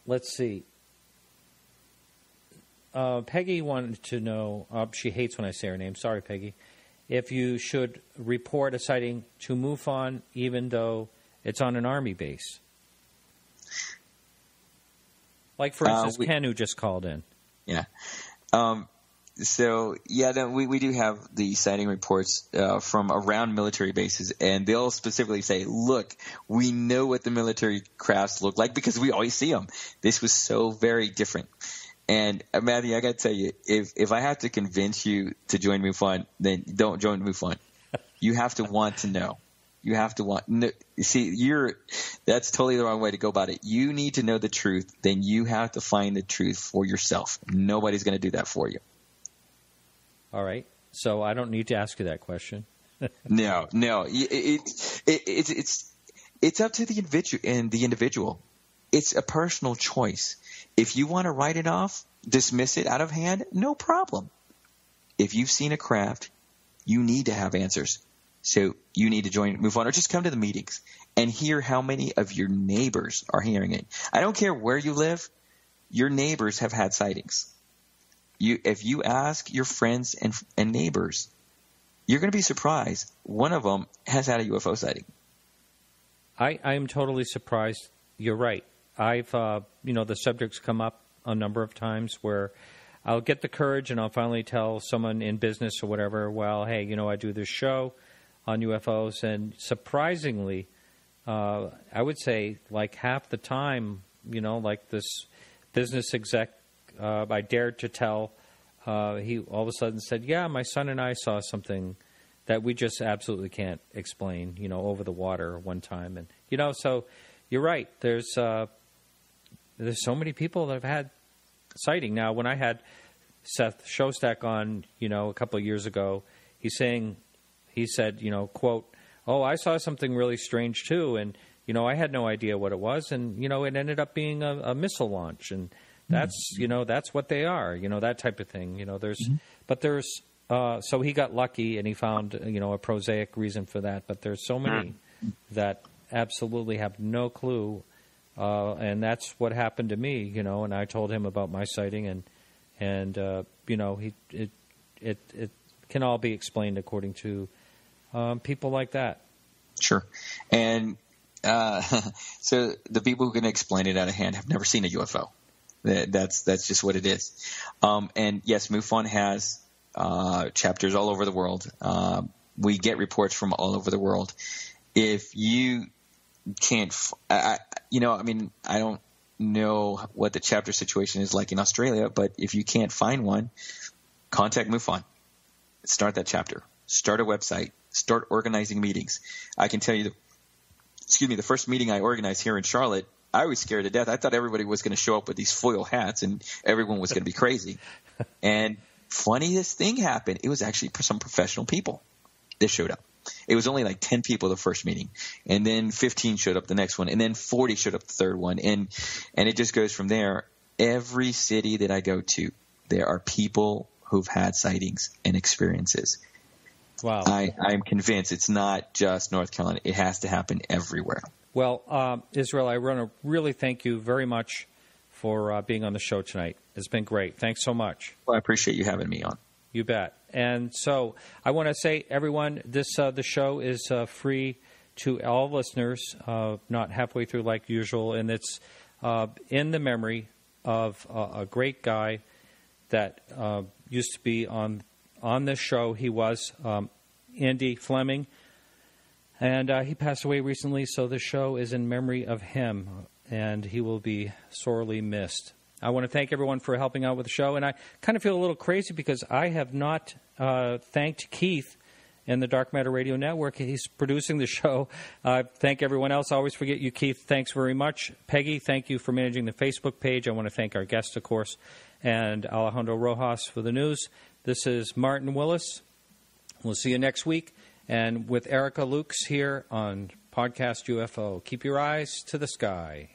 Let's see. Peggy wanted to know, she hates when I say her name, sorry Peggy, if you should report a sighting to MUFON even though it's on an Army base. Like, for instance, Ken, who just called in. Yeah. We do have the sighting reports from around military bases, and they'll specifically say, look, we know what the military crafts look like because we always see them. This was so very different. And Matthew, I got to tell you, if I have to convince you to join MUFON, then don't join MUFON. You have to want to know. You have to want. No, see, that's totally the wrong way to go about it. You need to know the truth. Then you have to find the truth for yourself. Nobody's going to do that for you. All right. So I don't need to ask you that question. No. It's up to the individual. It's a personal choice. If you want to write it off, dismiss it out of hand, no problem. If you've seen a craft, you need to have answers. So you need to join MUFON, or just come to the meetings and hear how many of your neighbors are hearing it. I don't care where you live. Your neighbors have had sightings. If you ask your friends and neighbors, you're going to be surprised. One of them has had a UFO sighting. I am totally surprised. You're right. I've, the subject's come up a number of times where I'll get the courage and I'll finally tell someone in business or whatever, well, hey, I do this show on UFOs, and surprisingly, I would say like half the time, like this business exec, I dared to tell, he all of a sudden said, yeah, my son and I saw something that we just absolutely can't explain, over the water one time. And, so you're right. There's so many people that have had sighting. Now, when I had Seth Shostak on, a couple of years ago, he said, quote, oh, I saw something really strange too. And, I had no idea what it was. And, it ended up being a missile launch. And that's, that's what they are, that type of thing. So he got lucky and he found, a prosaic reason for that. But there's so many that absolutely have no clue. And that's what happened to me, and I told him about my sighting, and it can all be explained according to people like that. Sure. And so the people who can explain it out of hand have never seen a UFO. That's just what it is. And yes, MUFON has chapters all over the world. We get reports from all over the world. If you can't, I don't know what the chapter situation is like in Australia, but if you can't find one, contact MUFON. Start that chapter. Start a website. Start organizing meetings. I can tell you, the first meeting I organized here in Charlotte, I was scared to death. I thought everybody was going to show up with these foil hats and everyone was going to be crazy. And funniest thing happened. It was actually some professional people that showed up. It was only like 10 people the first meeting, and then 15 showed up the next one, and then 40 showed up the third one, and it just goes from there. Every city that I go to, there are people who've had sightings and experiences. Wow. I'm convinced it's not just North Carolina. It has to happen everywhere. Well, Israel, I want to really thank you very much for being on the show tonight. It's been great. Thanks so much. Well, I appreciate you having me on. You bet. And so I want to say, everyone, the show is free to all listeners, not halfway through like usual, and it's in the memory of a great guy that used to be on this show. He was Andy Fleming, and he passed away recently, so the show is in memory of him, and he will be sorely missed. I want to thank everyone for helping out with the show, and I kind of feel a little crazy because I have not thanked Keith and the Dark Matter Radio Network. He's producing the show. Thank everyone else. I always forget you, Keith. Thanks very much. Peggy, thank you for managing the Facebook page. I want to thank our guests, of course, and Alejandro Rojas for the news. This is Martin Willis. We'll see you next week. And with Erica Lukes here on Podcast UFO. Keep your eyes to the sky.